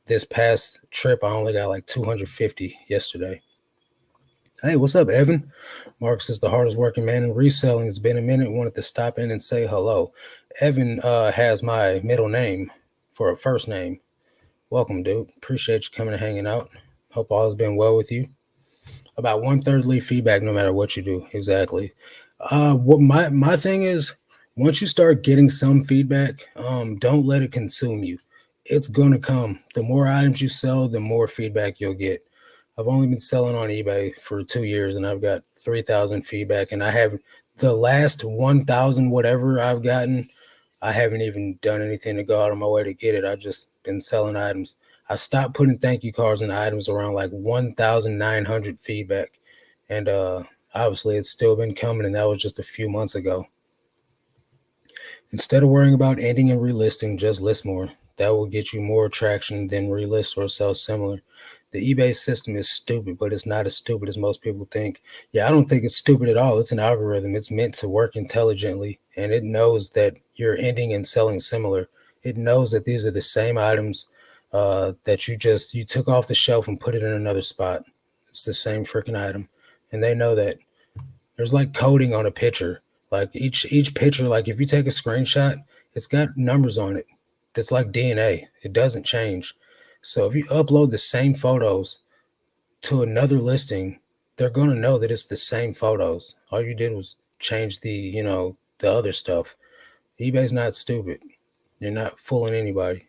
This past trip, I only got like 250 yesterday. Hey, what's up, Evan? Marcus is the hardest working man in reselling. It's been a minute. Wanted to stop in and say hello. Evan has my middle name for a first name. Welcome, dude. Appreciate you coming and hanging out. Hope all has been well with you. About 1/3 leave feedback no matter what you do. Exactly. What my thing is, once you start getting some feedback, don't let it consume you. It's gonna come. The more items you sell, the more feedback you'll get. I've only been selling on eBay for 2 years, and I've got 3,000 feedback, and I have the last 1,000 whatever I've gotten. I haven't even done anything to go out of my way to get it. I've just been selling items. I stopped putting thank you cards and items around like 1,900 feedback. And obviously it's still been coming, and that was just a few months ago. Instead of worrying about ending and relisting, just list more. That will get you more traction than relist or sell similar. The eBay system is stupid, but it's not as stupid as most people think. Yeah, I don't think it's stupid at all. It's an algorithm. It's meant to work intelligently, and it knows that you're ending and selling similar. It knows that these are the same items that you took off the shelf and put it in another spot. It's the same freaking item, and they know that. There's like coding on a picture. Like each picture, like if you take a screenshot, it's got numbers on it. That's like DNA. It doesn't change. So if you upload the same photos to another listing, they're gonna know that it's the same photos. All you did was change the other stuff. eBay's not stupid. You're not fooling anybody.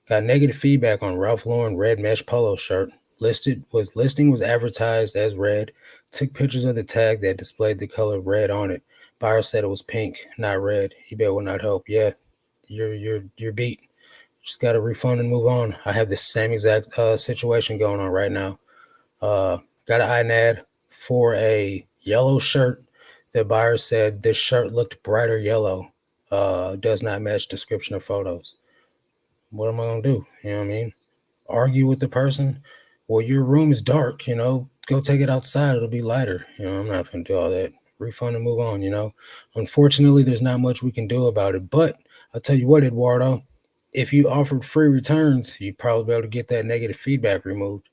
Got negative feedback on Ralph Lauren red mesh polo shirt. Listing was advertised as red. Took pictures of the tag that displayed the color red on it. Buyer said it was pink, not red. eBay will not help. Yeah, you're beat. Just got to refund and move on. I have the same exact situation going on right now. Got an INAD for a yellow shirt. The buyer said this shirt looked brighter yellow. Does not match description of photos. What am I gonna do? You know what I mean? Argue with the person? Well, your room is dark, go take it outside, it'll be lighter. I'm not gonna do all that. Refund and move on. Unfortunately, there's not much we can do about it. But I'll tell you what, Eduardo, if you offered free returns, you'd probably be able to get that negative feedback removed.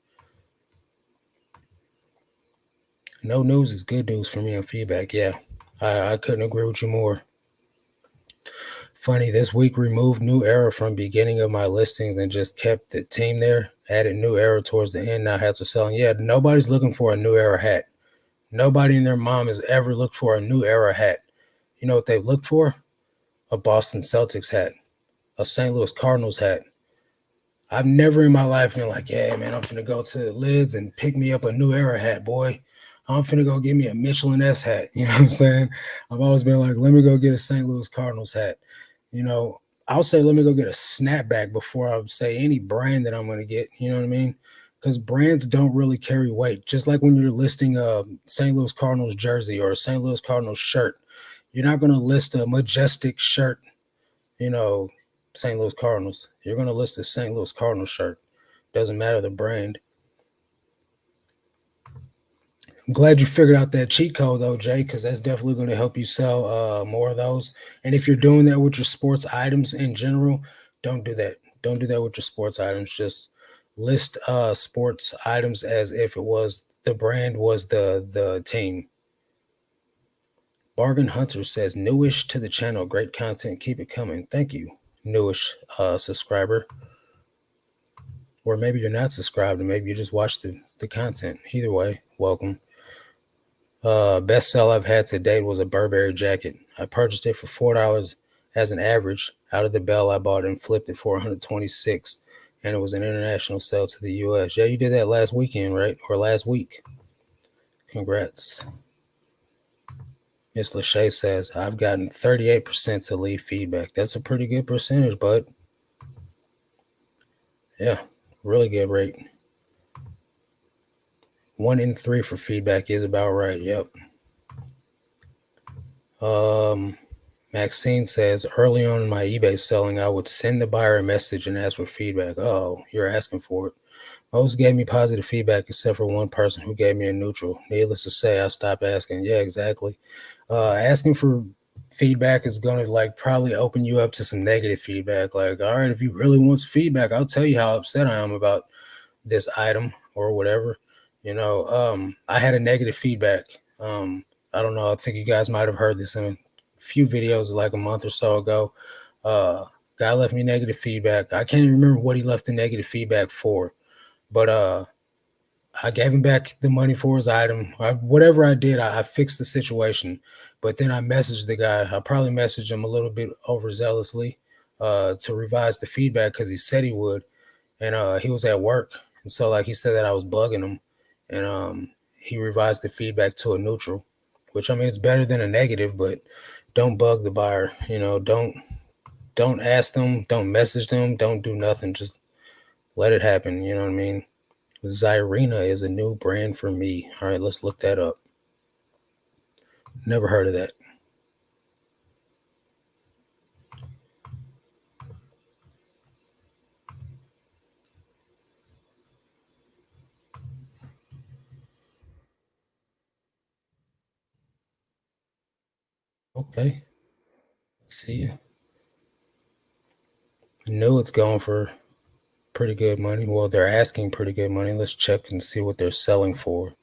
No news is good news for me on feedback. Yeah, I couldn't agree with you more. Funny, this week removed new era from beginning of my listings and just kept the team there. Added new era towards the end. Now hats are selling. Yeah, nobody's looking for a new era hat. Nobody and their mom has ever looked for a new era hat. You know what they've looked for? A Boston Celtics hat, a St. Louis Cardinals hat. I've never in my life been like, yeah, man, I'm finna go to the lids and pick me up a new era hat, boy. I'm finna go get me a Michelin S hat. You know what I'm saying? I've always been like, let me go get a St. Louis Cardinals hat. You know, I'll say, let me go get a snapback before I would say any brand that I'm going to get. You know what I mean? Because brands don't really carry weight. Just like when you're listing a St. Louis Cardinals jersey or a St. Louis Cardinals shirt, you're not going to list a majestic shirt, you know, St. Louis Cardinals. You're going to list a St. Louis Cardinals shirt. Doesn't matter the brand. I'm glad you figured out that cheat code though, Jay, because that's definitely going to help you sell more of those. And if you're doing that with your sports items in general, don't do that. Don't do that with your sports items. Just list sports items as if it was the brand was the team. Bargain Hunter says newish to the channel, great content, keep it coming. Thank you, newish subscriber. Or maybe you're not subscribed and maybe you just watch the content. Either way, welcome. Best sell I've had to date was a Burberry jacket. I purchased it for $4 as an average. Out of the bell, I bought it and flipped it for 126, and it was an international sale to the U.S. Yeah, you did that last weekend, right? Or last week. Congrats. Miss Lachey says, I've gotten 38% to leave feedback. That's a pretty good percentage, bud. Yeah, really good rate. 1 in 3 for feedback is about right. Yep. Maxine says, early on in my eBay selling, I would send the buyer a message and ask for feedback. Oh, you're asking for it. Most gave me positive feedback except for one person who gave me a neutral. Needless to say, I stopped asking. Yeah, exactly. Asking for feedback is going to like probably open you up to some negative feedback. Like, all right, if you really want some feedback, I'll tell you how upset I am about this item or whatever. I had a negative feedback. I don't know. I think you guys might have heard this in a few videos like a month or so ago. Uh, Guy left me negative feedback. I can't even remember what he left the negative feedback for, but I gave him back the money for his item. Whatever I did, I fixed the situation. But then I messaged the guy. I probably messaged him a little bit overzealously to revise the feedback because he said he would, and he was at work, and so like he said that I was bugging him, and he revised the feedback to a neutral, which I mean it's better than a negative, but don't bug the buyer. Don't ask them, don't message them, don't do nothing. Just let it happen. You know what I mean? Zyrina is a new brand for me. All right, let's look that up. Never heard of that. Okay, see, I know it's going for pretty good money. Well, they're asking pretty good money. Let's check and see what they're selling for.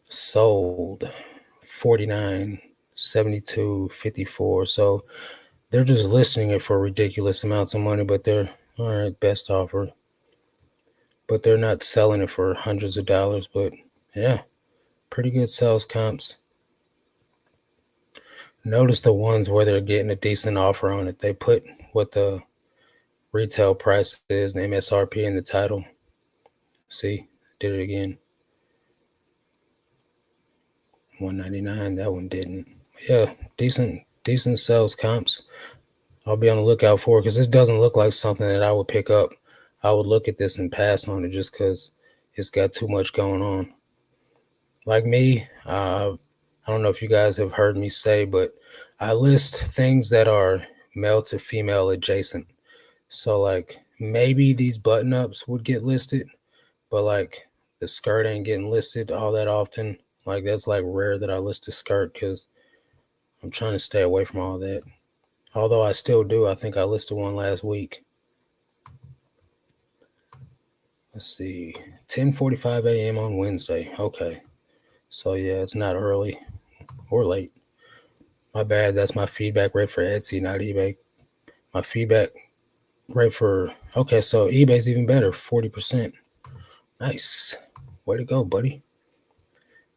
Sold 49, 72, 54. So they're just listing it for ridiculous amounts of money, but they're all right, best offer. But they're not selling it for hundreds of dollars. But yeah, pretty good sales comps. Notice the ones where they're getting a decent offer on it. They put what the retail price is, the MSRP in the title. See, did it again. 199. That one didn't. Yeah, decent sales comps. I'll be on the lookout for it because this doesn't look like something that I would pick up. I would look at this and pass on it just because it's got too much going on. Like me, I don't know if you guys have heard me say, but I list things that are male to female adjacent. So like maybe these button ups would get listed, but like the skirt ain't getting listed all that often. Like that's like rare that I list a skirt because I'm trying to stay away from all that. Although I still do. I think I listed one last week. Let's see. 10:45 a.m. on Wednesday. Okay. So yeah, it's not early or late. My bad. That's my feedback rate for Etsy, not eBay. My feedback rate for okay, so eBay's even better, 40%. Nice. Way to go, buddy.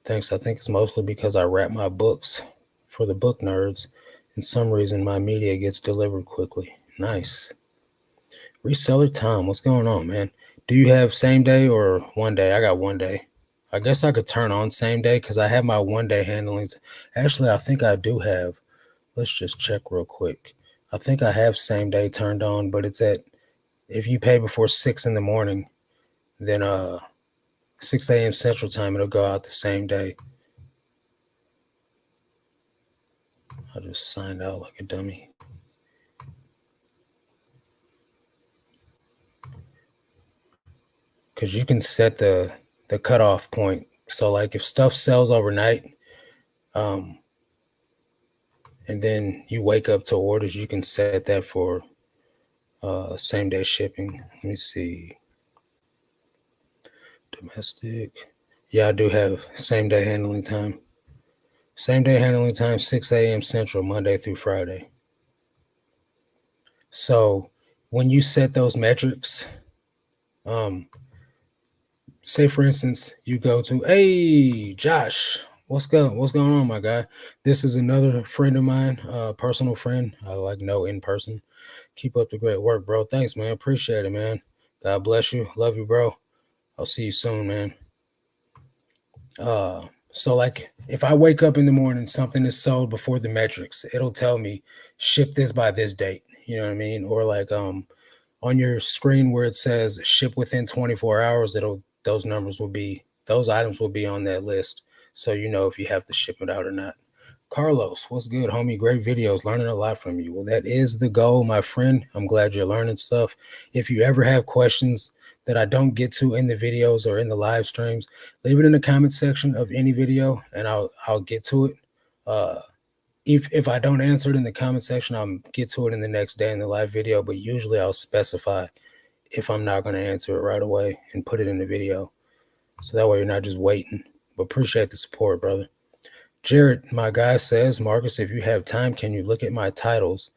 Thanks. I think it's mostly because I wrap my books for the book nerds. And some reason my media gets delivered quickly. Nice. Reseller Tom, what's going on, man? Do you have same day or one day? I got one day. I guess I could turn on same day because I have my one day handling. Actually, I think I do have. Let's just check real quick. I think I have same day turned on, but it's at if you pay before 6 in the morning, then 6 a.m. Central Time, it'll go out the same day. I just signed out like a dummy. Because you can set the cutoff point. So like if stuff sells overnight, um, and then you wake up to orders, you can set that for same day shipping. Let me see. Domestic. Yeah, I do have same day handling time. Same day handling time, 6 a.m. Central, Monday through Friday. So when you set those metrics, um, say for instance, you go to, hey Josh, what's going on, my guy? This is another friend of mine, personal friend. I like know in person. Keep up the great work, bro. Thanks, man. Appreciate it, man. God bless you. Love you, bro. I'll see you soon, man. So like if I wake up in the morning, something is sold before the metrics, it'll tell me ship this by this date. You know what I mean? Or like on your screen where it says ship within 24 hours, it'll those numbers will be those items will be on that list. So you know if you have to ship it out or not. Carlos, what's good, homie? Great videos, learning a lot from you. Well, that is the goal, my friend. I'm glad you're learning stuff. If you ever have questions that I don't get to in the videos or in the live streams, leave it in the comment section of any video and I'll get to it. If I don't answer it in the comment section, I'll get to it in the next day in the live video, but usually I'll specify if I'm not going to answer it right away and put it in the video. So that way you're not just waiting. But appreciate the support, brother. Jared, my guy, says, Marcus, if you have time, can you look at my titles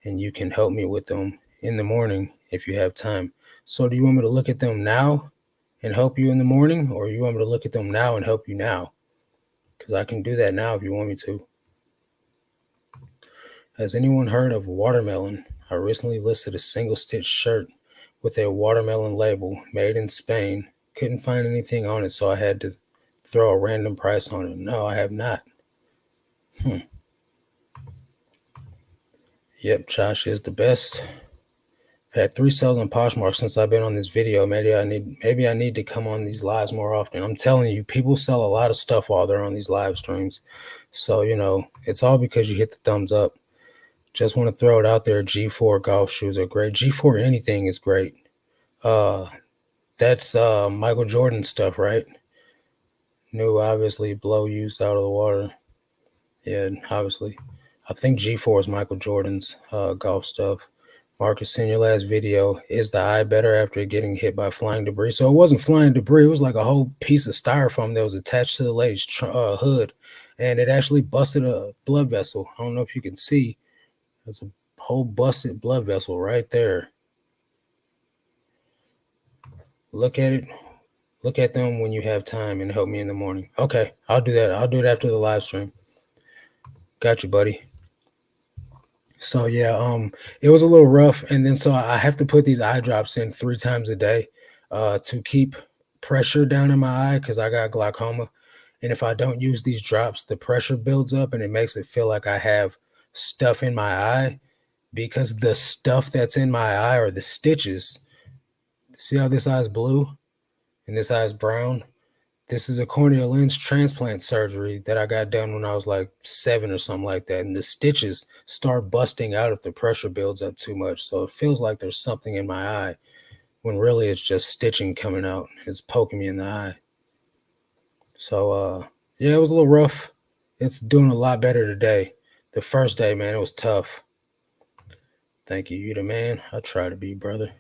and you can help me with them in the morning if you have time? So do you want me to look at them now and help you in the morning, or you want me to look at them now and help you now? Because I can do that now if you want me to. Has anyone heard of watermelon? I recently listed a single stitch shirt with a watermelon label made in Spain. Couldn't find anything on it, so I had to throw a random price on it. No, I have not. Yep, Josh is the best. I've had 3 sales on Poshmark since I've been on this video. Maybe I need to come on these lives more often. I'm telling you, people sell a lot of stuff while they're on these live streams. So, it's all because you hit the thumbs up. Just want to throw it out there. G4 golf shoes are great. G4 anything is great. That's Michael Jordan stuff, right? New, obviously, blow used out of the water. Yeah, obviously. I think G4 is Michael Jordan's golf stuff. Marcus, in your last video, is the eye better after getting hit by flying debris? So it wasn't flying debris. It was like a whole piece of styrofoam that was attached to the lady's hood, and it actually busted a blood vessel. I don't know if you can see. There's a whole busted blood vessel right there. Look at it. Look at them when you have time and help me in the morning. Okay, I'll do that. I'll do it after the live stream. Got you, buddy. So yeah, it was a little rough, and then so I have to put these eye drops in 3 times a day to keep pressure down in my eye because I got glaucoma. And if I don't use these drops, the pressure builds up and it makes it feel like I have stuff in my eye, because the stuff that's in my eye are the stitches. See how this eye is blue and this eye is brown? This is a corneal lens transplant surgery that I got done when I was like 7 or something like that. And the stitches start busting out if the pressure builds up too much. So it feels like there's something in my eye when really it's just stitching coming out. It's poking me in the eye. So, yeah, it was a little rough. It's doing a lot better today. The first day, man, it was tough. Thank you. You the man. I try to be, brother.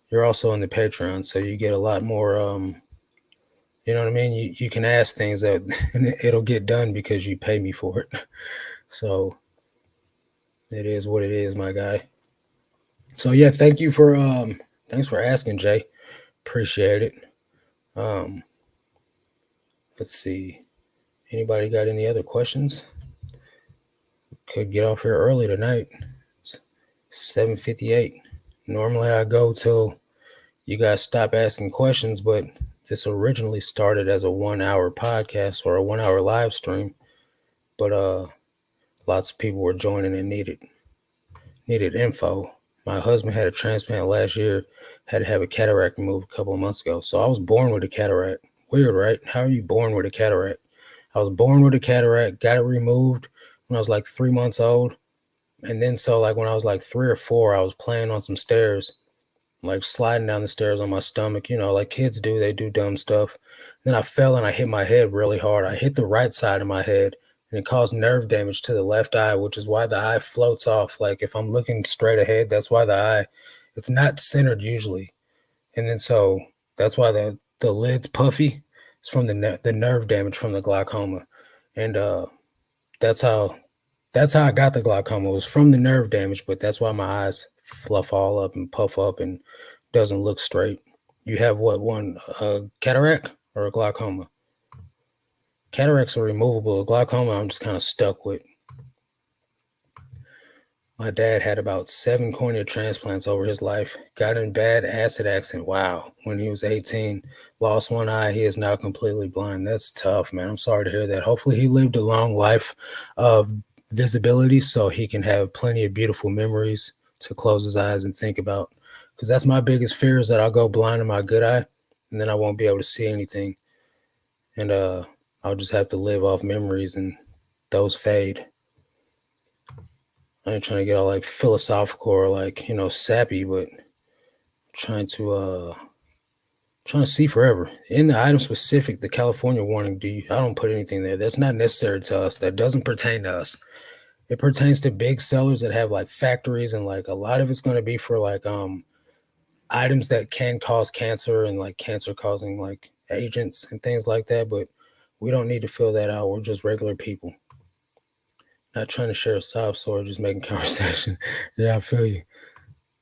You're also in the Patreon, so you get a lot more, you know what I mean? You can ask things that and it'll get done because you pay me for it. So it is what it is, my guy. So yeah, thanks for asking, Jay. Appreciate it. Let's see. Anybody got any other questions? Could get off here early tonight. It's 7:58. Normally I go till you guys stop asking questions, but this originally started as a 1-hour podcast or a 1-hour live stream. But lots of people were joining and needed info. My husband had a transplant last year, had to have a cataract removed a couple of months ago. So I was born with a cataract. Weird, right? How are you born with a cataract? I was born with a cataract, got it removed when I was like 3 months old. And then so like when I was like 3 or 4, I was playing on some stairs, like sliding down the stairs on my stomach, like kids do. They do dumb stuff. Then I fell and I hit my head really hard. I hit the right side of my head and it caused nerve damage to the left eye, which is why the eye floats off. Like if I'm looking straight ahead, that's why it's not centered usually. And then so that's why the lid's puffy. It's from the nerve damage from the glaucoma. And that's how I got the glaucoma. It was from the nerve damage, but that's why my eyes fluff all up and puff up and doesn't look straight. You have one cataract or a glaucoma? Cataracts are removable. Glaucoma, I'm just kind of stuck with. My dad had about 7 cornea transplants over his life. Got in bad acid accident. Wow. When he was 18, lost one eye. He is now completely blind. That's tough, man. I'm sorry to hear that. Hopefully he lived a long life of visibility so he can have plenty of beautiful memories to close his eyes and think about. Because that's my biggest fear, is that I'll go blind in my good eye and then I won't be able to see anything. And I'll just have to live off memories and those fade. I ain't trying to get all like philosophical or like, sappy, but trying to trying to see forever. In the item specific, the California warning, I don't put anything there. That's not necessary to us. That doesn't pertain to us. It pertains to big sellers that have like factories, and like a lot of it's going to be for like items that can cause cancer and like cancer causing like agents and things like that, but we don't need to fill that out. We're just regular people. Not trying to share a sob story, just making conversation. Yeah, I feel you.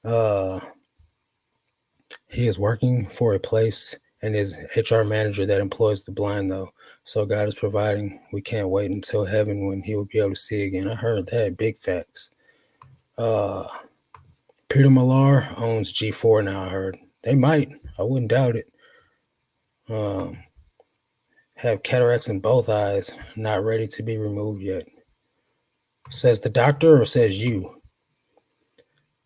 Uh he is working for a place and is HR manager that employs the blind though. So God is providing. We can't wait until heaven when he will be able to see again. I heard that. Big facts. Uh Peter Millar owns G4 now, I heard. They might. I wouldn't doubt it. Um have cataracts in both eyes, not ready to be removed yet. Says the doctor or says you?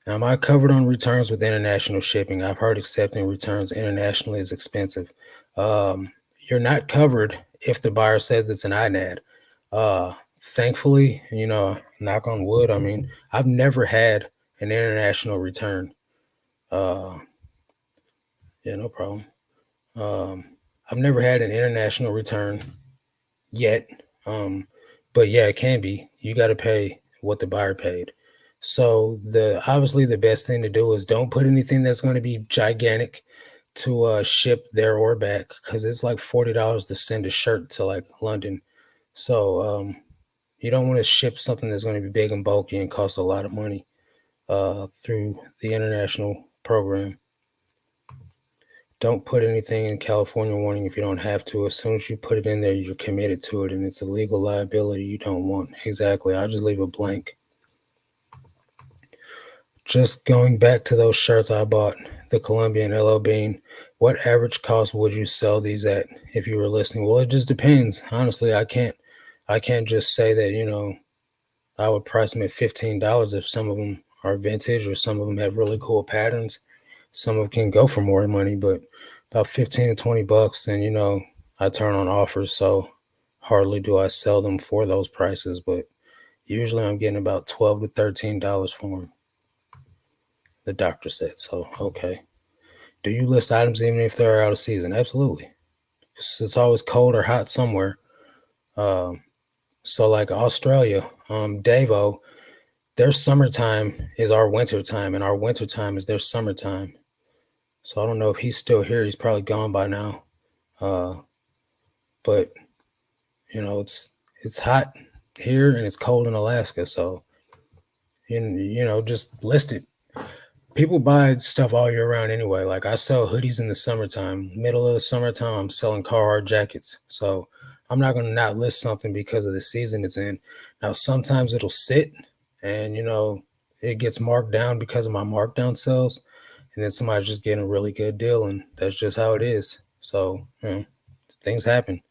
Am I covered on returns with international shipping? I've heard accepting returns internationally is expensive. You're not covered if the buyer says it's an INAD. Thankfully, knock on wood. I mean, I've never had an international return. Uh, yeah, no problem. Um, I've never had an international return yet. Um, but yeah, it can be. You got to pay what the buyer paid. So the obviously the best thing to do is don't put anything that's going to be gigantic to ship there or back, because it's like $40 to send a shirt to like London. So you don't want to ship something that's going to be big and bulky and cost a lot of money through the international program. Don't put anything in California warning if you don't have to. As soon as you put it in there, you're committed to it, and it's a legal liability you don't want. Exactly. I'll just leave it blank. Just going back to those shirts I bought, the Colombian LL Bean, what average cost would you sell these at if you were listening? Well, it just depends. Honestly, I can't just say that, I would price them at $15 if some of them are vintage or some of them have really cool patterns. Some of them can go for more money, but about 15 to 20 bucks, then I turn on offers, so hardly do I sell them for those prices, but usually I'm getting about $12 to $13 for them. The doctor said so. Okay. Do you list items even if they're out of season? Absolutely. It's always cold or hot somewhere. Um, so like Australia, Davo, their summertime is our winter time, and our winter time is their summertime. So I don't know if he's still here. He's probably gone by now. Uh, but it's hot here and it's cold in Alaska. So just list it. People buy stuff all year round anyway. Like I sell hoodies in the summertime. Middle of the summertime, I'm selling Carhartt jackets. So I'm not going to not list something because of the season it's in. Now, sometimes it'll sit and, it gets marked down because of my markdown sales. And then somebody's just getting a really good deal. And that's just how it is. So, things happen.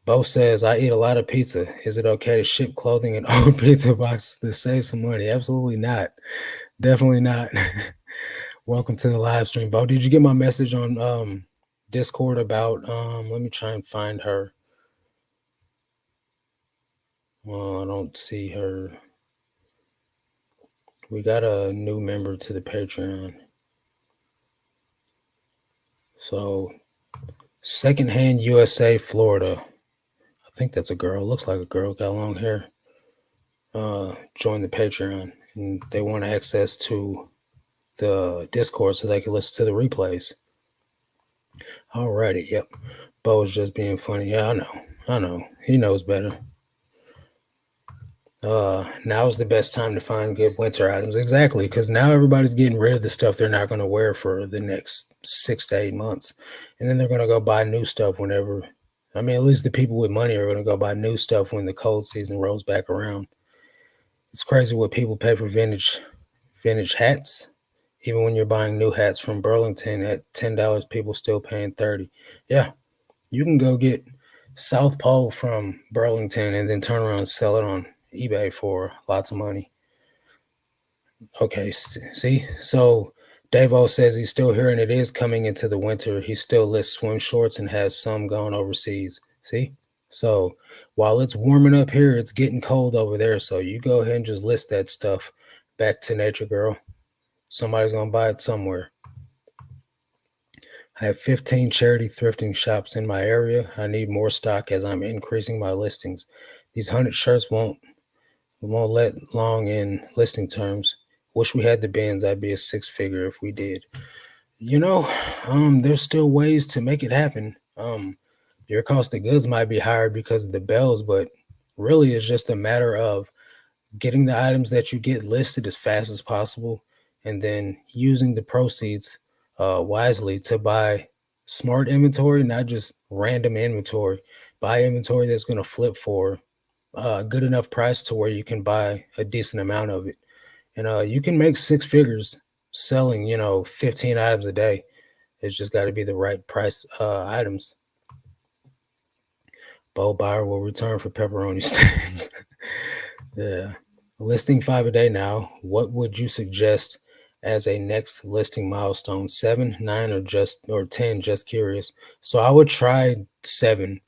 Bo says, I eat a lot of pizza. Is it okay to ship clothing in old pizza boxes to save some money? Absolutely not. Definitely not. Welcome to the live stream, Bo. Did you get my message on Discord about let me try and find her. Well, I don't see her. We got a new member to the Patreon. So Secondhand USA, Florida. I think that's a girl. Looks like a girl, got long hair. Join the Patreon, and they want access to the Discord so they can listen to the replays. Alrighty, yep. Bo's just being funny. Yeah, I know. He knows better. Now is the best time to find good winter items. Exactly, because now everybody's getting rid of the stuff they're not going to wear for the next 6 to 8 months, and then they're going to go buy new stuff whenever. I mean, at least the people with money are going to go buy new stuff when the cold season rolls back around. It's crazy what people pay for vintage hats. Even when you're buying new hats from Burlington at $10, people still paying $30. Yeah, you can go get South Pole from Burlington and then turn around and sell it on eBay for lots of money. Okay, see? So Davo says he's still here and it is coming into the winter. He still lists swim shorts and has some going overseas. See? So while it's warming up here, it's getting cold over there. So you go ahead and just list that stuff back to nature, girl. Somebody's gonna buy it somewhere. I have 15 charity thrifting shops in my area. I need more stock as I'm increasing my listings. These 100 shirts won't let long in listing terms. Wish we had the bins. I'd be a six figure if we did. You know, there's still ways to make it happen. Your cost of goods might be higher because of the bells, but really it's just a matter of getting the items that you get listed as fast as possible and then using the proceeds wisely to buy smart inventory, not just random inventory. Buy inventory that's going to flip for a good enough price to where you can buy a decent amount of it. And you can make six figures selling, 15 items a day. It's just got to be the right price items. Bo buyer will return for pepperoni stains. Yeah. Listing five a day now. What would you suggest as a next listing milestone? Seven, nine, or 10? Just curious. So I would try seven,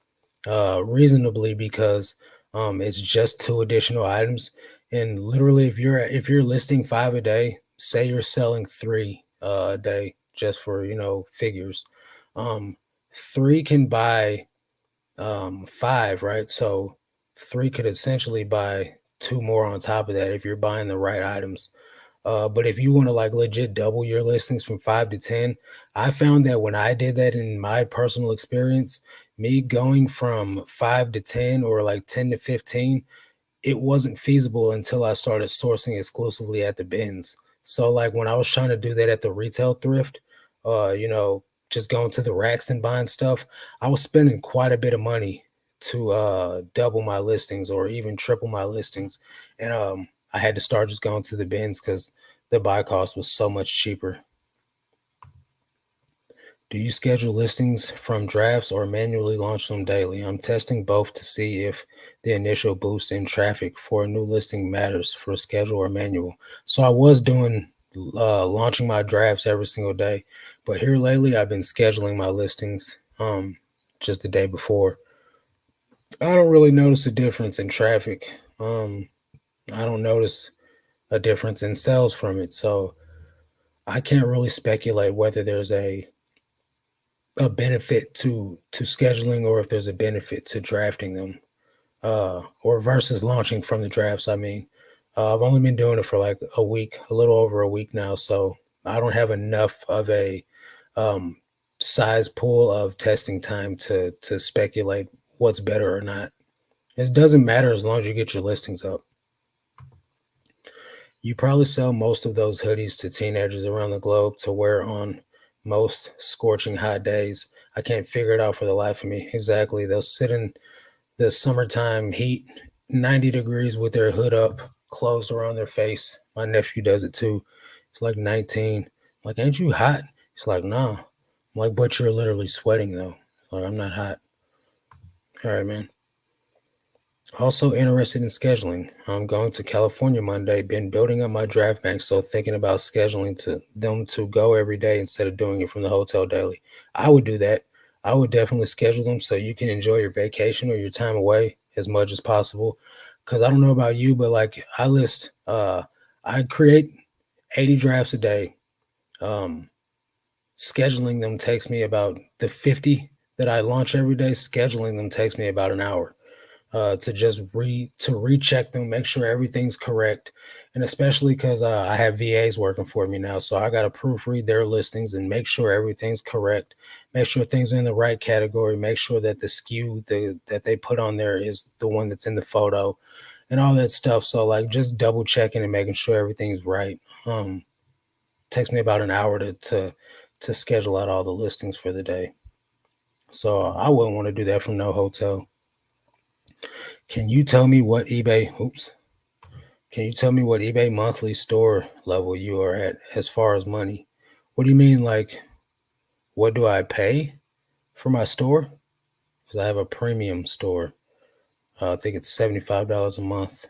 reasonably because it's just two additional items. And literally if you're listing five a day, say you're selling three a day just for figures. Um Three can buy five, right? So three could essentially buy two more on top of that if you're buying the right items. But if you want to like legit double your listings from five to 10, I found that when I did that in my personal experience, me going from five to 10 or like 10 to 15, it wasn't feasible until I started sourcing exclusively at the bins. So like when I was trying to do that at the retail thrift, just going to the racks and buying stuff, I was spending quite a bit of money to double my listings or even triple my listings. And I had to start just going to the bins because the buy cost was so much cheaper. Do you schedule listings from drafts or manually launch them daily? I'm testing both to see if the initial boost in traffic for a new listing matters for schedule or manual. So I was doing launching my drafts every single day, but here lately I've been scheduling my listings just the day before. I don't really notice a difference in traffic. I don't notice a difference in sales from it. So I can't really speculate whether there's a benefit to scheduling or if there's a benefit to drafting them or versus launching from the drafts. I mean, I've only been doing it for like a week, a little over a week now, so I don't have enough of a um size pool of testing time to speculate what's better or not. It doesn't matter as long as you get your listings up. You probably sell most of those hoodies to teenagers around the globe to wear on most scorching hot days. I can't figure it out for the life of me. Exactly. They'll sit in the summertime heat, 90 degrees with their hood up, closed around their face. My nephew does it too. It's like 19. I'm like, ain't you hot? He's like, no. I'm like, but you're literally sweating though. Like, I'm not hot. All right, man. Also interested in scheduling. I'm going to California Monday. Been building up my draft bank, so thinking about scheduling to them to go every day instead of doing it from the hotel daily. I would do that. I would definitely schedule them so you can enjoy your vacation or your time away as much as possible. Cause I don't know about you, but like I create 80 drafts a day. Um, Scheduling them takes me about the 50 that I launch every day. Scheduling them takes me about an hour to just recheck them, make sure everything's correct, and especially because I have VAs working for me now, so I got to proofread their listings and make sure everything's correct, make sure things are in the right category, make sure that the SKU that they put on there is the one that's in the photo, and all that stuff. So like just double checking and making sure everything's right. Takes me about an hour to schedule out all the listings for the day. So I wouldn't want to do that from no hotel. Can you tell me what eBay? Oops. Can you tell me what eBay monthly store level you are at as far as money? What do you mean, like, what do I pay for my store? Because I have a premium store. I think it's $75 a month.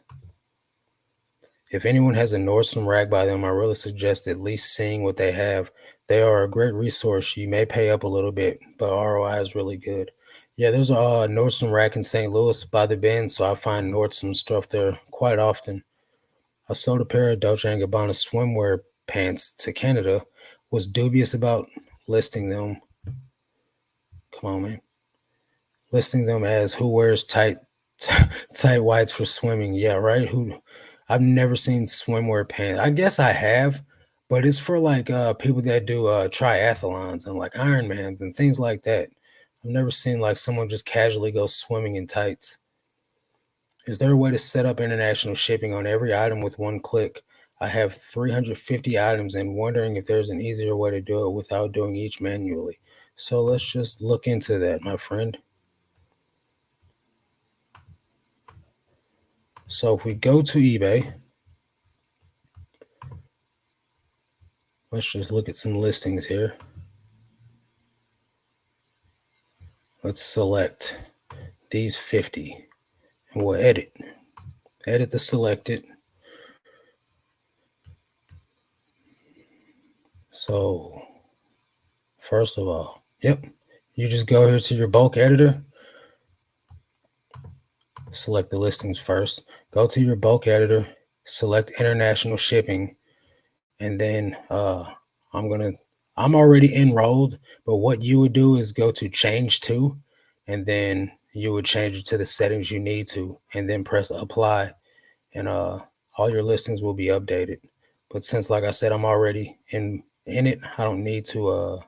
If anyone has a Nordstrom rack by them, I really suggest at least seeing what they have. They are a great resource. You may pay up a little bit, but ROI is really good. Yeah, there's a Nordstrom rack in St. Louis by the Bend, so I find Nordstrom stuff there quite often. I sold a pair of Dolce& and Gabbana swimwear pants to Canada. Was dubious about listing them. Come on, man. Listing them as who wears tight whites for swimming. Yeah, right. Who? I've never seen swimwear pants. I guess I have, but it's for like people that do triathlons and like Ironmans and things like that. I've never seen like someone just casually go swimming in tights. Is there a way to set up international shipping on every item with one click? I have 350 items and wondering if there's an easier way to do it without doing each manually. So let's just look into that, my friend. So if we go to eBay, let's just look at some listings here. Let's select these 50 and we'll edit the selected. So first of all, yep, you just go here to your bulk editor, select the listings first, go to your bulk editor, select international shipping, and then I'm already enrolled, but what you would do is go to change to, and then you would change it to the settings you need to, and then press apply, and all your listings will be updated. But since, like I said, I'm already in it, I don't need to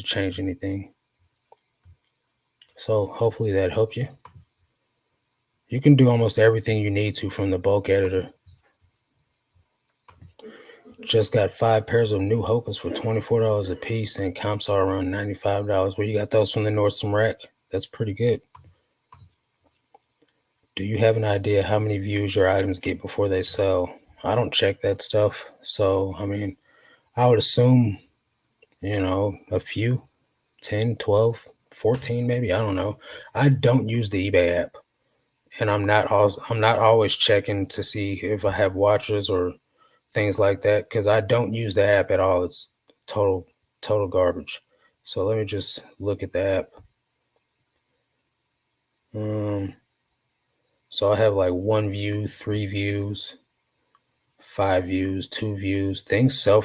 change anything. So hopefully that helped you. You can do almost everything you need to from the bulk editor. Just got 5 pairs of new Hokas for $24 a piece, and comps are around $95. Where you got those from the Nordstrom rack? That's pretty good. Do you have an idea how many views your items get before they sell? I don't check that stuff. So, I mean, I would assume, a few, 10, 12, 14 maybe. I don't know. I don't use the eBay app, and I'm not always checking to see if I have watches or things like that because I don't use the app at all. It's total total garbage. So let me just look at the app. Um, so I have like 1 view, 3 views, 5 views, 2 views. Things sell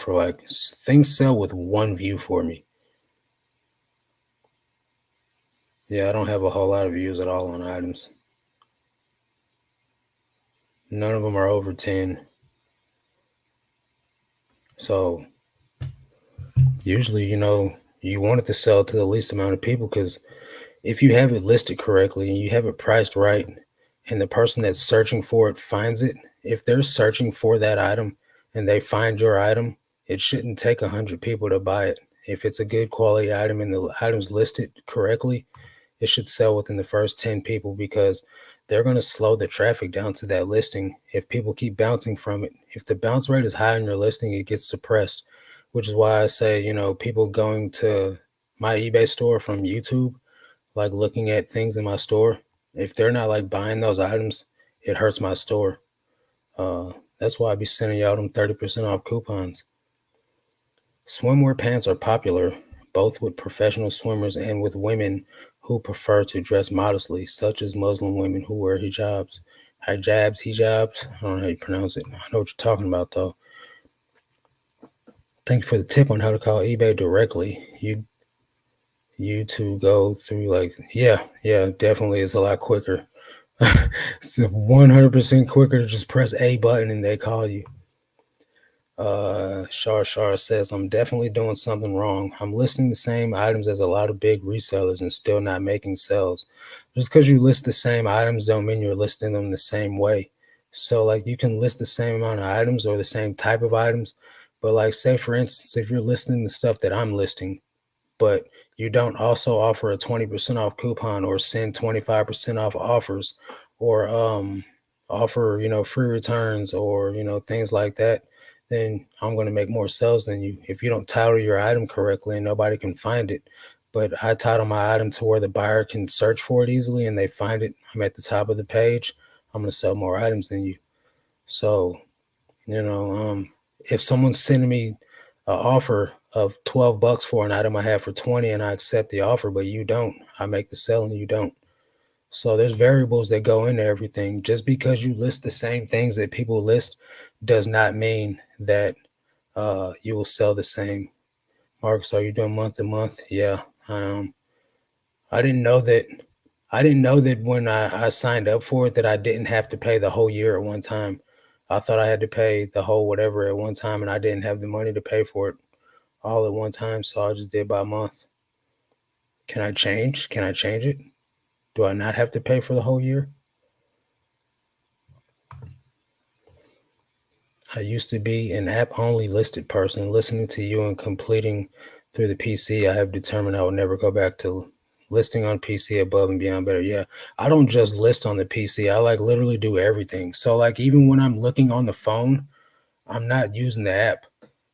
with 1 view for me. Yeah, I don't have a whole lot of views at all on items. None of them are over 10. So usually, you want it to sell to the least amount of people because if you have it listed correctly and you have it priced right, and the person that's searching for it finds it, if they're searching for that item and they find your item, it shouldn't take 100 people to buy it. If it's a good quality item and the item's listed correctly, it should sell within the first 10 people because they're going to slow the traffic down to that listing if people keep bouncing from it. If the bounce rate is high on your listing, it gets suppressed, which is why I say, people going to my eBay store from YouTube, like looking at things in my store, if they're not like buying those items, it hurts my store. That's why I be sending y'all them 30% off coupons. Swimwear pants are popular both with professional swimmers and with women who prefer to dress modestly, such as Muslim women who wear hijabs. I don't know how you pronounce it. I know what you're talking about though. Thank you for the tip on how to call eBay directly. You to go through yeah, definitely it's a lot quicker. It's 100% quicker to just press a button and they call you. Shar says, I'm definitely doing something wrong. I'm listing the same items as a lot of big resellers and still not making sales. Just because you list the same items don't mean you're listing them the same way. So like you can list the same amount of items or the same type of items, but like say for instance, if you're listing the stuff that I'm listing, but you don't also offer a 20% off coupon or send 25% off offers or offer, free returns or, things like that, then I'm going to make more sales than you. If you don't title your item correctly and nobody can find it, but I title my item to where the buyer can search for it easily and they find it, I'm at the top of the page, I'm going to sell more items than you. So, if someone's sending me an offer of 12 bucks for an item I have for 20 and I accept the offer, but you don't. I make the sale and you don't. So there's variables that go into everything. Just because you list the same things that people list does not mean that you will sell the same. Marcus, are you doing month to month? Yeah. I didn't know that. I didn't know that when I signed up for it that I didn't have to pay the whole year at one time. I thought I had to pay the whole whatever at one time, and I didn't have the money to pay for it all at one time, so I just did by month. Can I change? Can I change it? Do I not have to pay for the whole year? I used to be an app only listed person. Listening to you and completing through the PC, I have determined I will never go back to listing on PC above and beyond better. Yeah, I don't just list on the PC. I like literally do everything. So like even when I'm looking on the phone, I'm not using the app.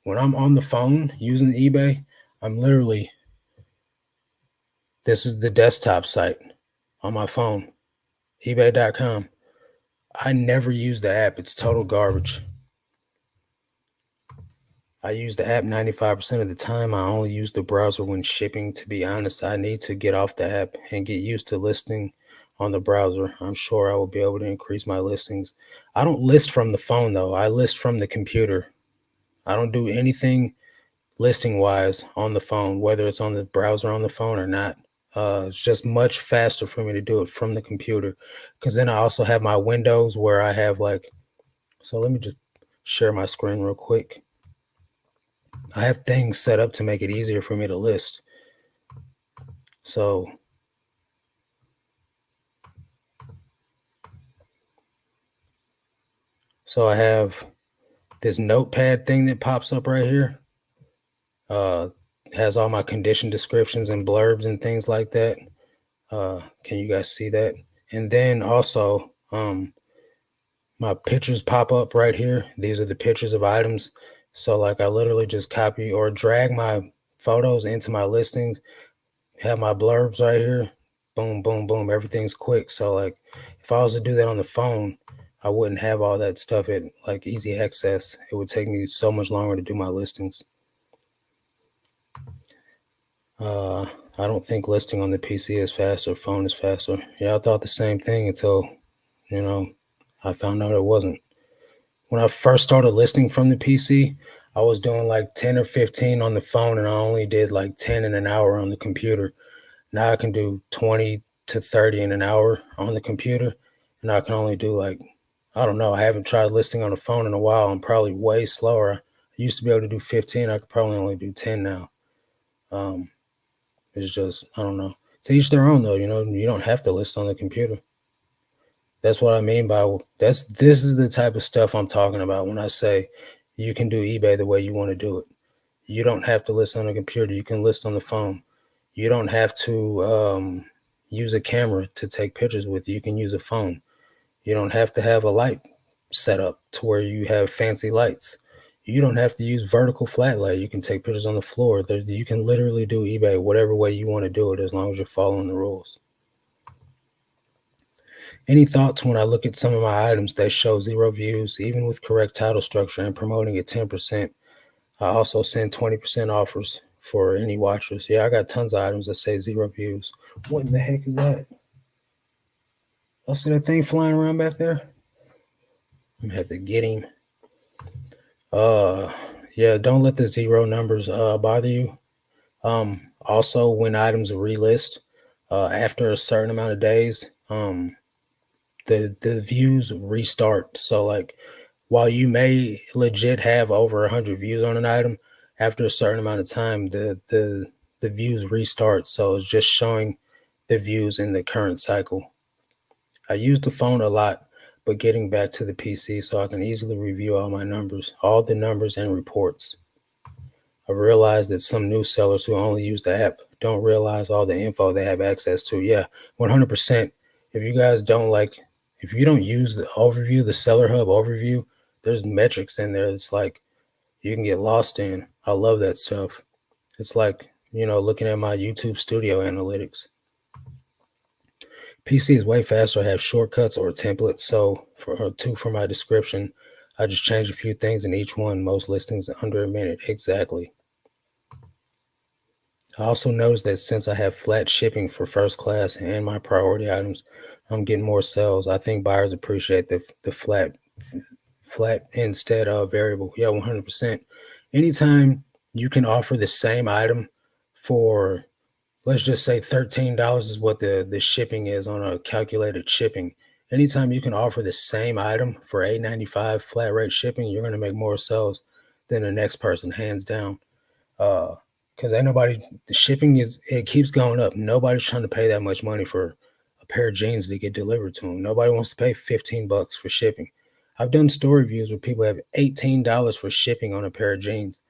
When I'm on the phone using eBay, I'm literally this is the desktop site on my phone, ebay.com. I never use the app. It's total garbage. I use the app 95% of the time. I only use the browser when shipping. To be honest, I need to get off the app and get used to listing on the browser. I'm sure I will be able to increase my listings. I don't list from the phone though. I list from the computer. I don't do anything listing wise on the phone, whether it's on the browser on the phone or not. It's just much faster for me to do it from the computer because then I also have my windows where I have like, so let me just share my screen real quick. I have things set up to make it easier for me to list. So I have this notepad thing that pops up right here. Has all my condition descriptions and blurbs and things like that. Can you guys see that? And then also my pictures pop up right here. These are the pictures of items. So like I literally just copy or drag my photos into my listings, have my blurbs right here. Boom, boom, boom. Everything's quick. So like if I was to do that on the phone, I wouldn't have all that stuff at like easy access. It would take me so much longer to do my listings. Uh, I don't think listing on the PC is faster, phone is faster. Yeah, I thought the same thing until, you know, I found out it wasn't. When I first started listing from the PC, I was doing like 10 or 15 on the phone and I only did like 10 in an hour on the computer. Now I can do 20 to 30 in an hour on the computer and I can only do like, I don't know. I haven't tried listing on the phone in a while. I'm probably way slower. I used to be able to do 15. I could probably only do 10 now. Um, it's just, I don't know. To each their own though, you don't have to list on the computer. That's what I mean by this is the type of stuff I'm talking about when I say you can do eBay the way you want to do it. You don't have to list on a computer. You can list on the phone. You don't have to use a camera to take pictures with. You can use a phone. You don't have to have a light set up to where you have fancy lights. You don't have to use vertical flat light. You can take pictures on the floor. You can literally do eBay whatever way you want to do it as long as you're following the rules. Any thoughts when I look at some of my items that show 0 views, even with correct title structure and promoting at 10%? I also send 20% offers for any watchers. Yeah, I got tons of items that say 0 views. What in the heck is that? I see that thing flying around back there. I'm gonna have to get him. Yeah, don't let the 0 numbers bother you. Also, when items relist after a certain amount of days, the views restart. So like while you may legit have over 100 views on an item, after a certain amount of time, the views restart. So it's just showing the views in the current cycle. I use the phone a lot, but getting back to the PC so I can easily review all my numbers, all the numbers and reports. I realized that some new sellers who only use the app don't realize all the info they have access to. Yeah, 100%. If you guys don't if you don't use the overview, the Seller Hub overview, there's metrics in there. It's like you can get lost in. I love that stuff. It's like, looking at my YouTube studio analytics. PC is way faster. I have shortcuts or templates. So for my description, I just change a few things in each one. Most listings under a minute. Exactly. I also noticed that since I have flat shipping for first class and my priority items, I'm getting more sales. I think buyers appreciate the flat instead of variable. Yeah, 100%. Anytime you can offer the same item for, let's just say $13 is what the shipping is on a calculated shipping. Anytime you can offer the same item for $8.95 flat rate shipping, you're going to make more sales than the next person, hands down. Uh, because ain't nobody, the shipping is, it keeps going up. Nobody's trying to pay that much money for a pair of jeans to get delivered to them. Nobody wants to pay 15 bucks for shipping. I've done store reviews where people have $18 for shipping on a pair of jeans.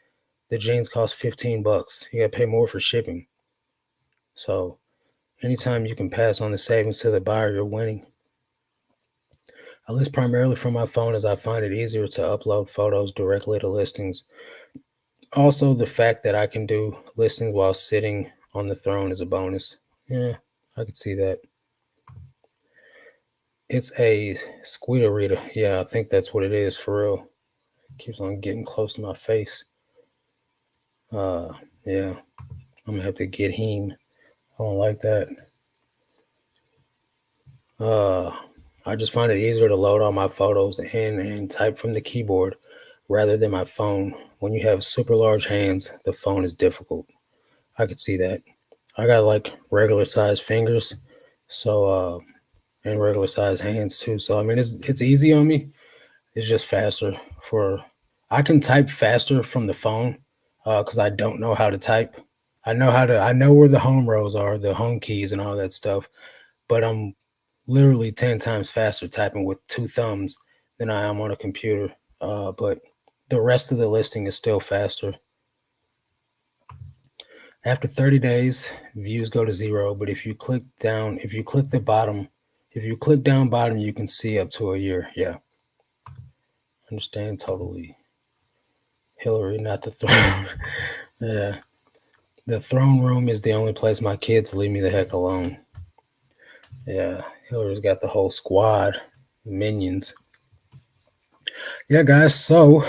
The jeans cost 15 bucks. You got to pay more for shipping. So anytime you can pass on the savings to the buyer, you're winning. I list primarily from my phone as I find it easier to upload photos directly to listings. Also, the fact that I can do listings while sitting on the throne is a bonus. Yeah, I could see that. It's a squealerita. Yeah, I think that's what it is for real. Keeps on getting close to my face. Yeah, I'm gonna have to get him. I don't like that. Uh, I just find it easier to load all my photos and type from the keyboard rather than my phone. When you have super large hands, the phone is difficult. I could see that. I got like regular size fingers, so and regular size hands too. So I mean, it's easy on me. It's just faster for. I can type faster from the phone because I don't know how to type. I know how to. I know where the home rows are, the home keys, and all that stuff. But I'm literally 10 times faster typing with two thumbs than I am on a computer. But the rest of the listing is still faster. After 30 days, views go to zero. But if you click down, if you click the bottom, if you click down bottom, you can see up to a year. Yeah. Understand totally. Hillary, not the throne. Yeah. The throne room is the only place my kids leave me the heck alone. Yeah. Hillary's got the whole squad, minions. Yeah, guys. So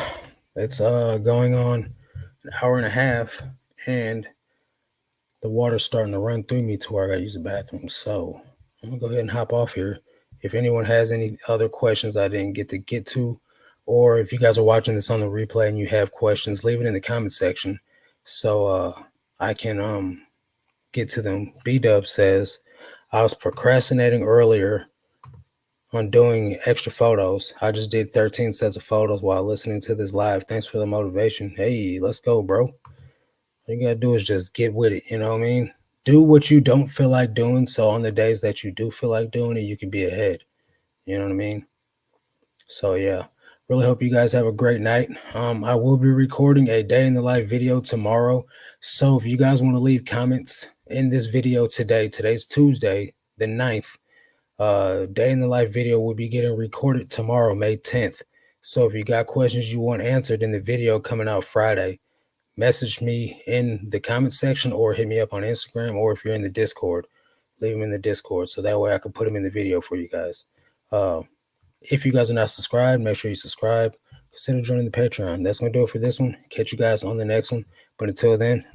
it's going on an hour and a half, and the water's starting to run through me to where I gotta use the bathroom. So I'm gonna go ahead and hop off here. If anyone has any other questions I didn't get to, or if you guys are watching this on the replay and you have questions, leave it in the comment section so I can get to them. B-Dub says, I was procrastinating earlier on doing extra photos. I just did 13 sets of photos while listening to this live. Thanks for the motivation. Hey, let's go, bro. All you gotta do is just get with it. You know what I mean? Do what you don't feel like doing. So on the days that you do feel like doing it, you can be ahead. You know what I mean? So yeah, really hope you guys have a great night. I will be recording a day in the life video tomorrow. So if you guys want to leave comments in this video today's Tuesday, the 9th, day in the life video will be getting recorded tomorrow, May 10th. So if you got questions you want answered in the video coming out Friday, message me in the comment section or hit me up on Instagram, or if you're in the Discord, leave them in the Discord so that way I can put them in the video for you guys. If you guys are not subscribed, make sure you subscribe. Consider joining the Patreon. That's going to do it for this one. Catch you guys on the next one. But until then,